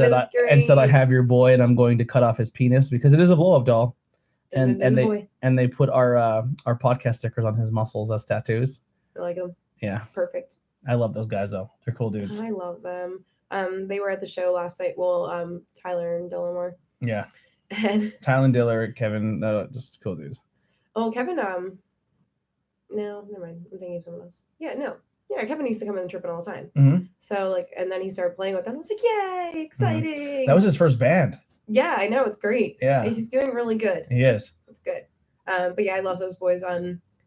said I have your boy, and I'm going to cut off his penis because it is a blow-up doll. And they put our podcast stickers on his muscles as tattoos. I like them. Yeah. Perfect. I love those guys though. They're cool dudes. I love them. They were at the show last night. Well, Tyler and Dylan were. Yeah. And Tyler and Diller, Kevin, just cool dudes. Oh, Kevin, no, never mind. I'm thinking of someone else. Yeah, no. Yeah, Kevin used to come in and tripping all the time. Mm-hmm. So like, and then he started playing with them. I was like, yay, exciting. Mm-hmm. That was his first band. Yeah, I know. It's great. Yeah. He's doing really good. He is. It's good. But yeah, I love those boys.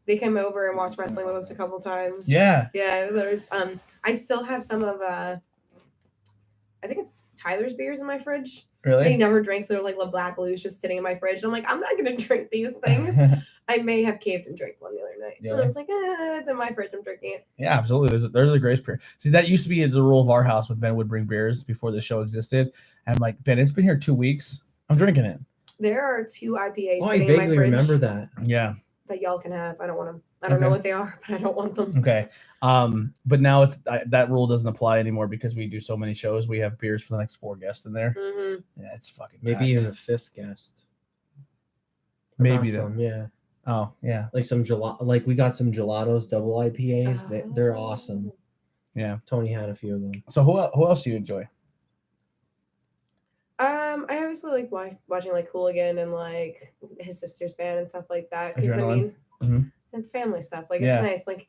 They came over and watched wrestling with us a couple times. Yeah. Yeah, there's I still have some of I think it's Tyler's beers in my fridge. Really? I never drank. They're like La Black Blues just sitting in my fridge. I'm like, I'm not gonna drink these things. I may have caved and drank one the other night. Yeah. I was like, it's in my fridge. I'm drinking it. Yeah, absolutely. There's a grace period. See, that used to be the rule of our house when Ben would bring beers before the show existed. And I'm like, Ben, it's been here 2 weeks. I'm drinking it. There are 2 IPAs Oh, I sitting in my vaguely fridge remember that. Yeah. that y'all can have. I don't want them. I don't know what they are, but I don't want them. Okay. But now it's that rule doesn't apply anymore because we do so many shows. We have beers for the next 4 guests in there. Mm-hmm. Yeah, it's fucking Maybe packed. even a 5th guest. Maybe some, yeah. Oh yeah. Like some gelato. Like we got some gelatos, double IPAs. They're awesome. Yeah. Tony had a few of them. So who else do you enjoy? I obviously like watching like Hooligan and like his sister's band and stuff like that. Because I Adrenaline. mean, Mhm. it's family stuff. Like Yeah. it's nice. Like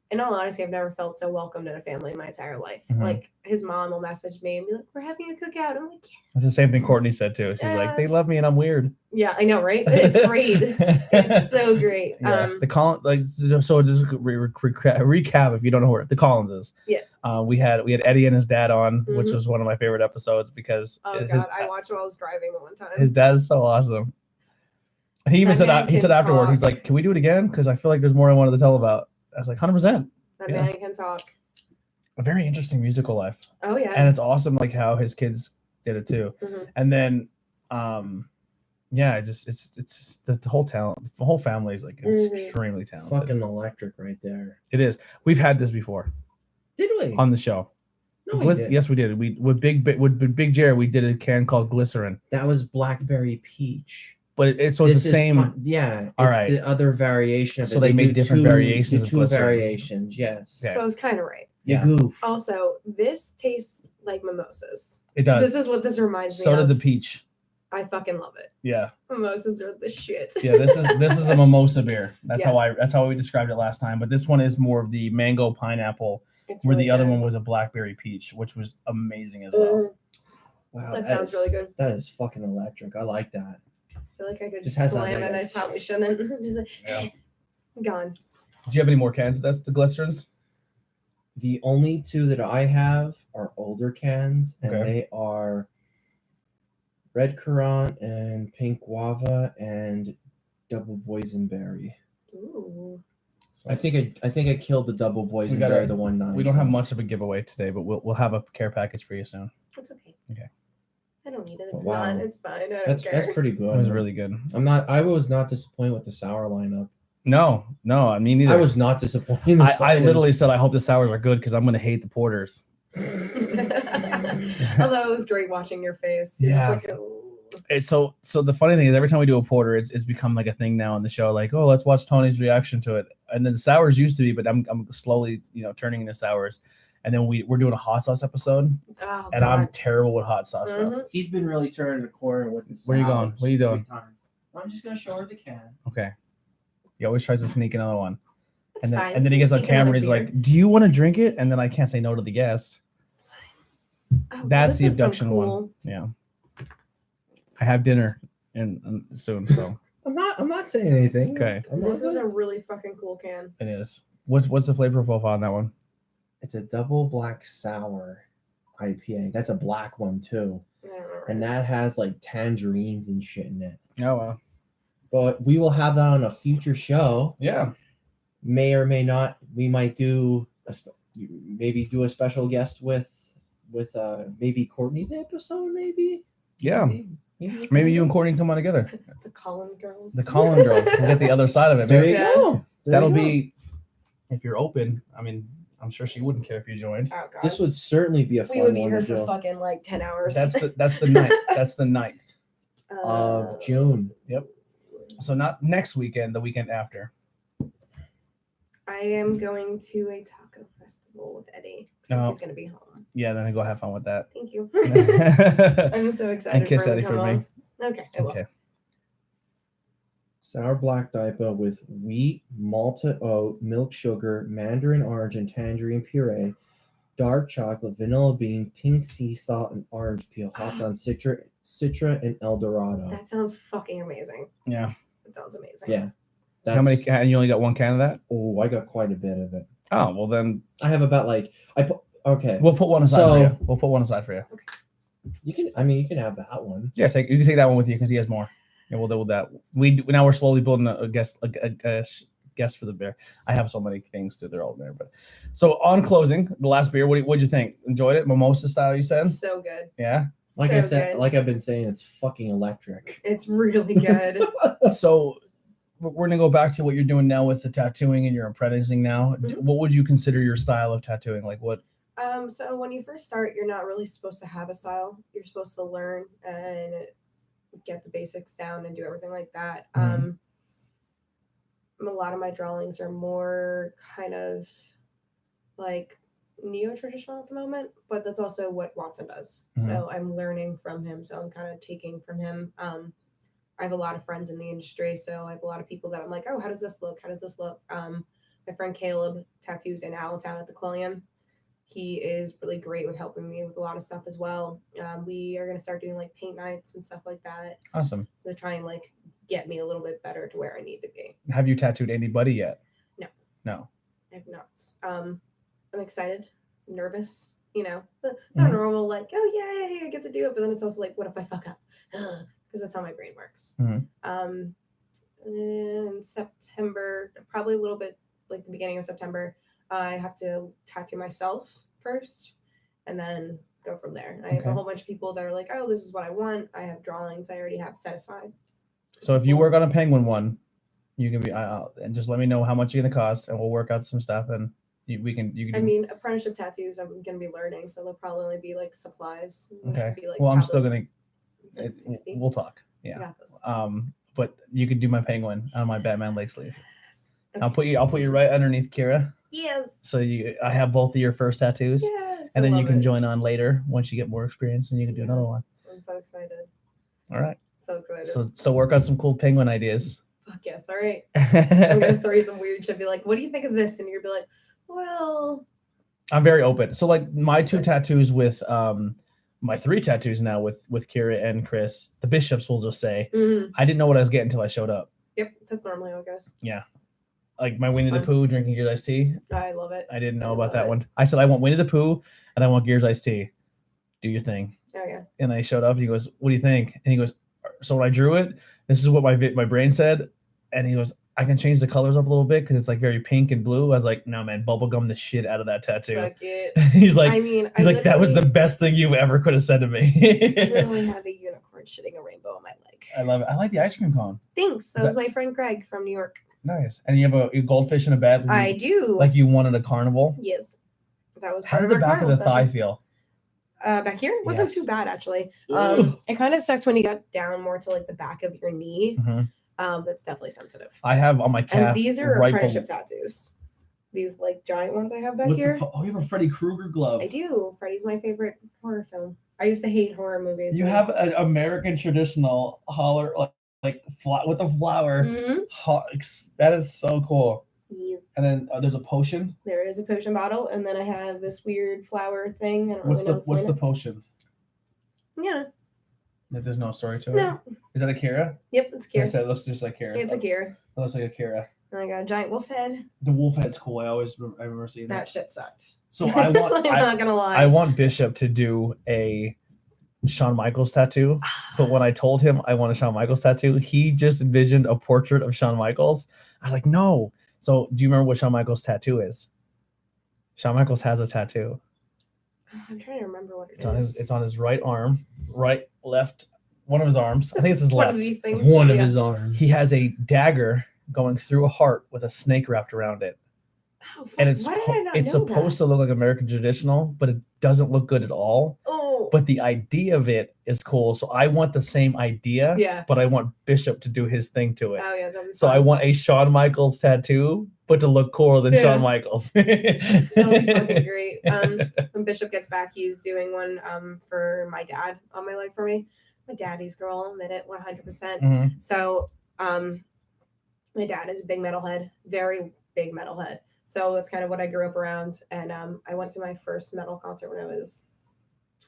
in all honesty, I've never felt so welcomed in a family in my entire life. Mhm. Like his mom will message me and be like, "We're having a cookout." I'm like, That's the same thing Courtney said too. She's like, they love me and I'm weird. "Yeah, I know, right? It's great. It's so great." Yeah. The Collins, like, so just recap if you don't know who the Collins is. Yeah. We had Eddie and his dad on, which Mhm. was one of my favorite episodes because Oh God, I watched while I was driving the one time. his dad is so awesome. He even That man he said can afterward, he's talk. like, "Can we do it again? Because I feel like there's more I wanted to tell about." I was like, 100%. That yeah. man can talk. A very interesting musical life, Oh yeah. and it's awesome like how his kids did it too. Mhm. And then, yeah, it's just the whole talent, the whole family is like Mhm. extremely talented. Fucking electric right there. It is. We've had this before Did we? on the show. No, we didn't. Yes, we did. We with Big Jerry, we did a can called Glycerin, That was blackberry peach. but it's the This is same. yeah. All it's right. the other variation of So it. they made different variations do of two glycerin. variations, yes. Yeah. So I was kind of right. You Yeah. goof. Also, this tastes like mimosas. It does. This is what this reminds me So of. did the peach. I fucking love it. Yeah, Mimosas are the shit. yeah. This is a mimosa beer. That's Yes. that's how we described it last time. But this one is more of the mango pineapple, It's where really the other good. one was a blackberry peach, which was amazing as well. Mhm. Wow, That sounds really good. That is fucking electric. I like that. I feel like I could Just just has that slam it. I nice- probably shouldn't. Just like, Yeah. gone. Do you have any more cans? That's the glycerins. The only 2 that I have are older cans, and Okay. they are red currant and pink guava and double boysenberry. Ooh. I think I killed the double boysenberry gotta- the one night. We don't have much of a giveaway today, but we'll have a care package for you soon. That's okay. Okay. I don't need it. But If wow. not, it's fine. I don't That's care. pretty good. It was really good. I was not disappointed with the sour lineup. No, I mean neither. I was not disappointed. in the I literally ciders. said I hope the sours are good because I'm gonna hate the porters. Although it was great watching your face. You're Yeah. just like, "Ooh." It's so the funny thing is every time we do a porter, it's become like a thing now on the show. Like, oh, let's watch Tony's reaction to it. And then the sours used to be, but I'm slowly turning into sours. And then we're doing a hot sauce episode, Oh, and God. I'm terrible with hot sauce stuff. Mhm. He's been really turning the corner with the Where you going? sours What are you doing? big time. I'm just gonna show her the can. Okay. He always tries to sneak another one, It's and then fine. and then he gets on Sneak camera another and he's beer. like, "Do you want to drink it?" And then I can't say no to the guest. Oh, That's this the is some abduction one. cool- Yeah. I have dinner and soon, so I'm not saying anything. Okay. I'm This not is gonna- a really fucking cool can. it is. What's the flavor profile on that one? It's a double black sour IPA. That's a black one too. I don't remember. And that has like tangerines and shit in it. Oh wow. But we will have that on a future show. Yeah. May or may not. We might do maybe do a special guest with maybe Courtney's episode, maybe. Yeah. Maybe Maybe you and Courtney can come on together. The Collins girls. The Collin girls. We'll get the other side of it. There Maybe you Yeah. go. There that'll you go. be if you're open. I mean, I'm sure she wouldn't care if you joined. Oh god. This would certainly be a fun we would be one here to for do. fucking like 10 hours. That's the night. That's the night. Of June. So not next weekend, the weekend after. I am going to a taco festival with Eddie since Oh. he's gonna be home. Yeah, then I go have fun with that. Thank you. And I'm so excited kiss for him Eddie to come for me. home. Okay, I will. Okay. Sour black diaper with wheat, malted oat, milk sugar, mandarin orange and tangerine puree, dark chocolate, vanilla bean, pink sea salt, and orange peel, hopped on Citra and Eldorado. That sounds fucking amazing. Yeah. That sounds amazing. Yeah. How many? And you only got one can of that? Oh, I got quite a bit of it. Oh well, then I have about okay. we'll put one aside So- for you. We'll put one aside for you. You can have that one. Yeah, you can take that one with you because he has more. And we'll deal with that. Now we're slowly building a guest for the beer. I have so many things too. They're all there. But so on closing, the last beer. What'd you think? Enjoyed it? Mimosa style, you said? So good. Yeah. Like so I said, good. like I've been saying, it's fucking electric. It's really good. So we're gonna go back to what you're doing now with the tattooing and you're apprenticing now. Mhm. What would you consider your style of tattooing? Like what? So when you first start, you're not really supposed to have a style. You're supposed to learn and get the basics down and do everything like that. Mhm. A lot of my drawings are more kind of like neo-traditional at the moment, but that's also what Watson does. So I'm learning from him. So I'm kind of taking from him. I have a lot of friends in the industry, so I have a lot of people that I'm like, oh, how does this look? How does this look? My friend Caleb tattoos in Allentown at the Quilliam. He is really great with helping me with a lot of stuff as well. We are going to start doing like paint nights and stuff like that Awesome. to try and like get me a little bit better to where I need to be. Have you tattooed anybody yet? No. No. I have not. I'm excited, nervous, not Mhm. normal, like, oh, yay, I get to do it. But then it's also like, what if I fuck up? Because that's how my brain works. Mhm. In September, probably a little bit like the beginning of September, I have to tattoo myself first and then go from there. I have Okay. a whole bunch of people that are like, oh, this is what I want. I have drawings I already have set aside. So if you work on a penguin one, you can be and just let me know how much it's gonna cost, and we'll work out some stuff, and you can. I mean, apprenticeship tattoos, I'm going to be learning, so they'll probably only be like supplies. which Okay. would be, like, Well, I'm still probably gonna. like 60. We'll talk. I Yeah. got this. But you could do my penguin on my Batman leg sleeve. Yes. I'll put you right underneath Kira, Yes. so I have both of your first tattoos, Yes. and then I you love can it. join on later once you get more experience, and you can do another one. Yes, I'm so excited. All right. So excited. So work on some cool penguin ideas. Fuck yes. All right. I'm going to throw you some weird shit. Be like, what do you think of this? And you'll be like, well. I'm very open. So like my two tattoos with my three tattoos now with Kira and Chris, the bishops will just say, Mhm. I didn't know what I was getting until I showed up. Yep. That's normally how it goes. Yeah. Like my Winnie the fun. Pooh drinking Gears iced tea. I love it. I didn't know I about love that it. one. I said I want Winnie the Pooh and I want Gears iced tea. Do your thing. Oh, yeah. And I showed up. He goes, "What do you think?" And he goes, "So when I drew it, this is what my brain said." And he goes, "I can change the colors up a little bit because it's like very pink and blue." I was like, "No, man, bubblegum the shit out of that tattoo." Fuck it. He's like, I mean, he's I like, "That was the literally- best thing you ever could have said to me." literally have a unicorn shitting a rainbow on my leg. I love it. I like the ice cream cone. Thanks. That was my friend Greg from New York. Nice. And you have a goldfish in a bed. I do. Like you won at a carnival. Yes. That was How part did of the our back of the carnival thigh special. feel? Back here wasn't Yes. too bad actually. Ugh. It kind of sucked when you got down more to like the back of your knee. Mhm. That's definitely sensitive. I have on my calf. And these are right apprenticeship tattoos. These like giant ones I have back What's here. you have a Freddy Krueger glove. I do. Freddy's my favorite horror film. I used to hate horror movies. You have an American traditional holler like with a flower. Mhm. That is so cool. Yes. And then there's a potion. There is a potion bottle, and then I have this weird flower thing. I don't What's really know what's in the it. potion? Yeah. Like, there's no story to it. No. Is that a Kira? Yep, it's I Kira. said it looks just like Kira. It's a Kira. It looks like a Kira. And I got a giant wolf head. The wolf head's cool. I remember seeing That that. shit sucked. So I want I'm not gonna lie. I want Bishop to do a Shawn Michaels tattoo, but when I told him I want a Shawn Michaels tattoo, he just envisioned a portrait of Shawn Michaels. I was like, no. So do you remember what Shawn Michaels' tattoo is? Shawn Michaels has a tattoo. I'm trying to remember what It's on his is. it's on his right arm, left one of his arms. I think it's his One left. of these things. One of yeah. his arms. He has a dagger going through a heart with a snake wrapped around it. Oh, fuck. And it's Why did I not it's know supposed that? to look like American traditional, but it doesn't look good at all. Oh. But the idea of it is cool. So I want the same idea, Yeah. but I want Bishop to do his thing to it. Oh yeah, that'd be So fun. I want a Shawn Michaels tattoo, but to look cooler than Yeah. Shawn Michaels. That'll be fucking great. When Bishop gets back, he's doing one for my dad on my leg for me. My daddy's girl, I'll admit it, 100%. Mhm. So my dad is a big metalhead, very big metalhead. So that's kind of what I grew up around. And I went to my first metal concert when I was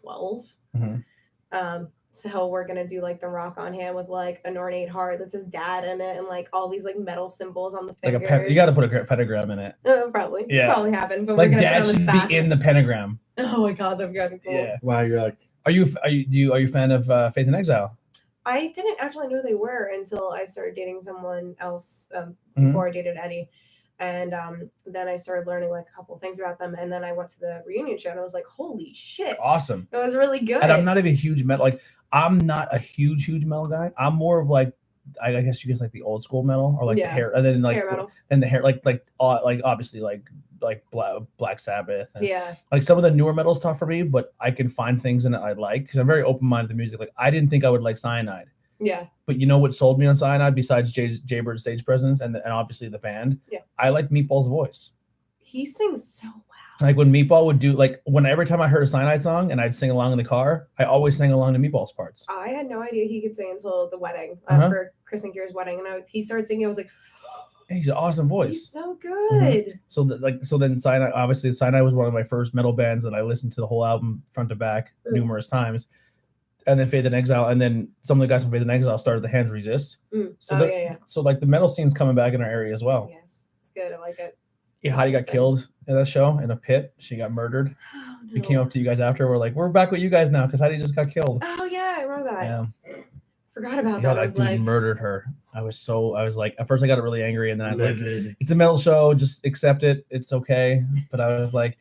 12. Mhm. So we're gonna do like the Rock on Hand with like an ornate heart that's his dad in it, and like all these like metal symbols on the Like fingers. you got to put a pentagram in it. Probably. Yeah. Probably happen. But Like we're gonna Dad put it on should his back. be in the pentagram. Oh my god, that'd be kind of cool. Yeah. Wow, you're like, Are you a fan of Faith in Exile? I didn't actually know they were until I started dating someone else Mhm. before I dated Eddie. And then I started learning like a couple things about them. And then I went to the reunion show and I was like, holy shit. Awesome. It was really good. And I'm not even a huge metal. Like I'm not a huge metal guy. I'm more of like I guess you guess like the old school metal or like the Yeah. hair and then like hair metal. and the hair like obviously like Black Sabbath and Yeah. like some of the newer metal's tough for me, but I can find things in it I like because I'm very open minded to music. Like I didn't think I would like Cyanide, Yeah. but you know what sold me on Cyanide besides Jaybird's stage presence and obviously the band? Yeah. I liked Meatball's voice. He sings so well. Like when Meatball would do like every time I heard a Cyanide song and I'd sing along in the car, I always sang along to Meatball's parts. I had no idea he could sing until the wedding for Chris and Kira's wedding. And he started singing. I was like, He's an awesome voice. he's so good. So then Cyanide was one of my first metal bands that I listened to the whole album front to back numerous times. And then Faith in Exile, and then some of the guys from Faith in Exile started the Hands Resist. So Yeah. So like the metal scene's coming back in our area as well. Yes, it's good. I like it. Yeah, Heidi got killed in that show in a pit. She got murdered. Oh, no. We came up to you guys after. We're like, we're back with you guys now because Heidi just got killed. Oh yeah, I remember that. Yeah. Forgot about Yeah, that. I that was dude like, murdered her. I was like, at first I got really angry, and then I was like, livid. it's a metal show, just accept it. It's okay. But I was like,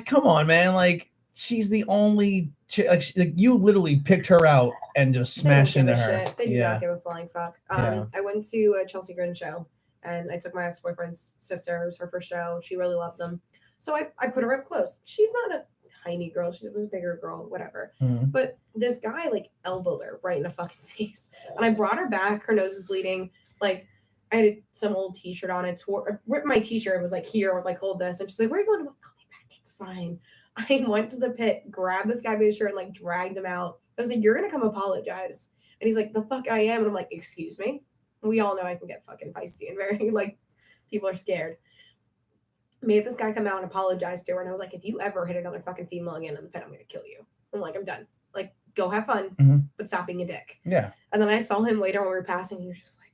come on, man. Like, she's the only like you literally picked her out and just smashed into her. shit. They do not give a flying fuck. Yeah. I went to a Chelsea Grin show, and I took my ex-boyfriend's sister. It was her first show. She really loved them, so I put her up close. She's not a tiny girl. She was a bigger girl, whatever. Mhm. But this guy like elbowed her right in the fucking face, and I brought her back. Her nose is bleeding. Like I had some old T-shirt on. It ripped my T-shirt. It was like here, like hold this, and she's like, "Where are you going?" I'm like, "I'll be back. It's fine." I went to the pit, grabbed this guy by his shirt, and like dragged him out. I was like, "You're gonna come apologize." And he's like, "The fuck I am." And I'm like, "Excuse me." We all know I can get fucking feisty and very like people are scared. Made this guy come out and apologize to her, and I was like, "If you ever hit another fucking female again in the pit, I'm gonna kill you." I'm like, "I'm done. Like, go have fun, but stop being a dick." Yeah. And then I saw him later when we were passing. He was just like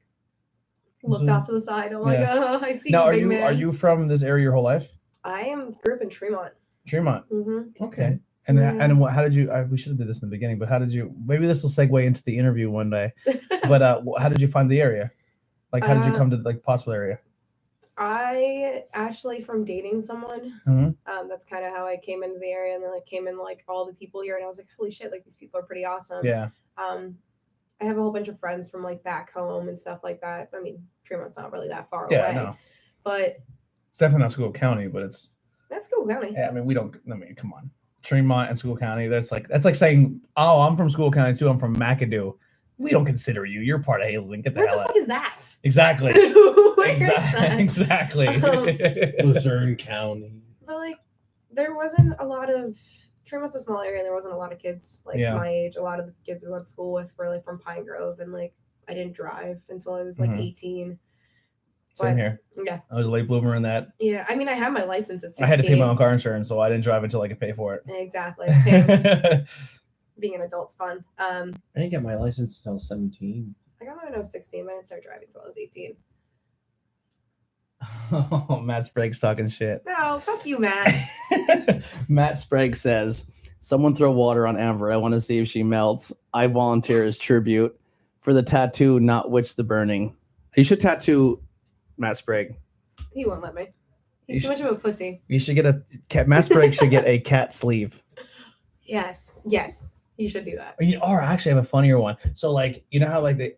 looked So- off to the side. I'm like, Yeah. I see Now, you, big man. are you from this area your whole life? I grew up in Tremont. Tremont. Mm-hmm. Okay. And how did you? We should have did this in the beginning, but how did you? Maybe this will segue into the interview one day. But how did you find the area? Like, how did you come to like Pottsville area? I actually from dating someone. Mhm. That's kind of how I came into the area, and then I came in like all the people here, and I was like, holy shit, like these people are pretty awesome. Yeah. I have a whole bunch of friends from like back home and stuff like that. I mean, Tremont's not really that far Yeah. away, No. but It's definitely not Schuylkill County, but it's. that's cool county. Yeah, I mean, come on. Tremont and Schuylkill County. That's like saying, oh, I'm from Schuylkill County too. I'm from McAdoo. We don't consider you. You're part of Hazelton. Get the Where hell the out. fuck is that? Exactly. Where is that? Exactly. Luzerne County. But like, there wasn't a lot of Tremont's a small area, and there wasn't a lot of kids like Yeah. my age. A lot of the kids we went to school with were like from Pine Grove, and like I didn't drive until I was like Mhm. 18. Same But, here. Yeah, I was a late bloomer in that. yeah. I mean, I had my license at 16. I had to pay my own car insurance, so I didn't drive until I could pay for it. Exactly. Same. Being an adult's fun. I didn't get my license until 17. I got mine when I was 16, but I didn't start driving until I was 18. Oh, Matt Sprague's talking shit. No, fuck you, Matt. Matt Sprague says, someone throw water on Amber. I want to see if she melts. I volunteer as tribute for the tattoo, not witch the burning. You should tattoo Matt Sprague. He won't let me. You He's too much of a pussy. You should get a cat. Matt Sprague should get a cat sleeve. Yes. Yes. You should do that. Or actually, I have a funnier one. So like, you know how like they.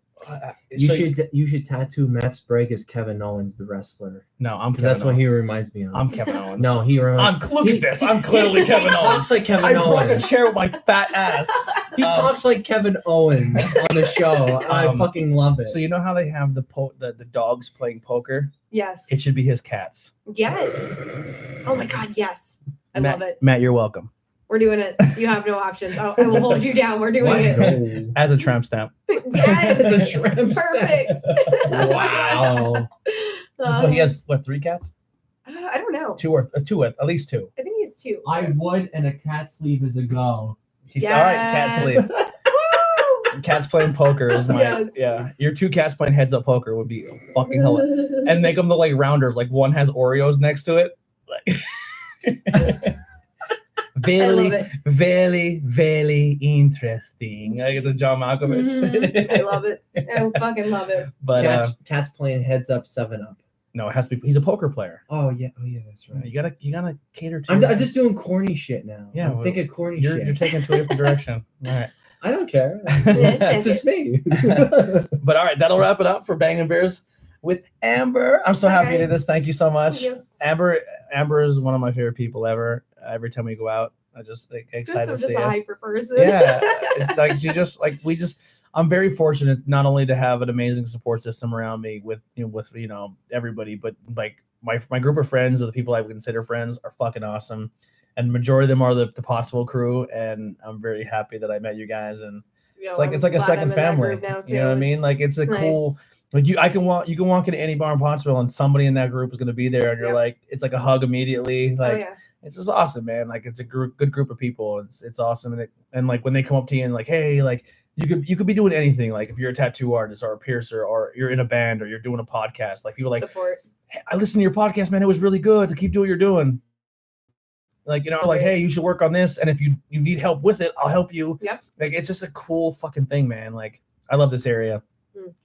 You should tattoo Matt Sprague as Kevin Owens, the wrestler. No, I'm. Because that's what he reminds me of. I'm Kevin Owens. No, he reminds. Look at this. I'm clearly Kevin He Owens. talks like Kevin I brought a Owens. chair with my fat ass. He talks like Kevin Owens on the show. I fucking love it. So you know how they have the dogs playing poker? Yes. It should be his cats. Yes. Oh my God, yes. I love it. Matt, you're welcome. We're doing it. You have no options. I will hold you down. We're doing it. No. As a tramp stamp. Yes. As a tramp stamp. Perfect. Wow. He has what, 3 cats? I don't know. 2 at least 2. I think he's 2. I would, and a cat sleeve is a go. He's all right. Cat sleeve. Woo! Cats playing poker is my Yes. yeah. Your 2 cats playing heads up poker would be fucking hilarious. And make them the like rounders. Like one has Oreos next to it. Like very, very interesting. I get the John Malkovich. I love it. I fucking love it. But Cat's playing heads up 7-Up. no, it has to be. He's a poker player. Oh yeah, that's right. You gotta cater to. I'm just doing corny shit now. Yeah, I'm thinking corny You're shit. taking it to a different direction. All right. I don't care. It's just me. But all right, that'll wrap it up for Bangin' Beers with Amber. I'm so Bye, happy you did guys. this. Thank you so much. Yes. Amber is one of my favorite people ever. Every time we go out, I just like excited I'm to just see a it. hyper person. Yeah, it's like she just like I'm very fortunate not only to have an amazing support system around me with everybody, but like my group of friends or the people I would consider friends are fucking awesome, and the majority of them are the possible crew, and I'm very happy that I met you guys, and it's like a second family. Now too. You know what I mean? Like it's a cool. Like you can walk into any bar in Pottsville and somebody in that group is going to be there, and you're like, it's like a hug immediately. Like it's just awesome, man. Like it's a good group of people. It's awesome, and like when they come up to you and like, hey, like you could be doing anything. Like if you're a tattoo artist or a piercer or you're in a band or you're doing a podcast, like people like support. Hey, I listened to your podcast, man. It was really good. To keep doing what you're doing. Like, like, hey, you should work on this. And if you need help with it, I'll help you. Yep. Like, it's just a cool fucking thing, man. Like, I love this area.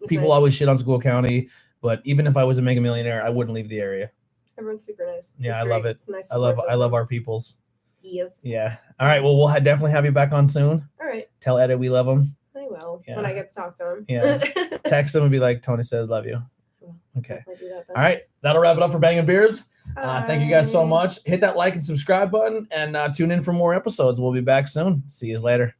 People nice. always shit on School County, but even if I was a mega millionaire, I wouldn't leave the area. Everyone's super nice. Yeah, It's I great. love it. It's a nice I love system. our peoples. Yes. Yeah. All right. Well, we'll definitely have you back on soon. All right. Tell Eddie we love him. I will Yeah. when I get to talk to him. Yeah. Text him and be like, Tony says love you. Okay. Definitely do that then. All right. That'll wrap it up for Bangin' Beers. Thank you guys so Bye. much. Hit that like and subscribe button and tune in for more episodes. We'll be back soon. See you later.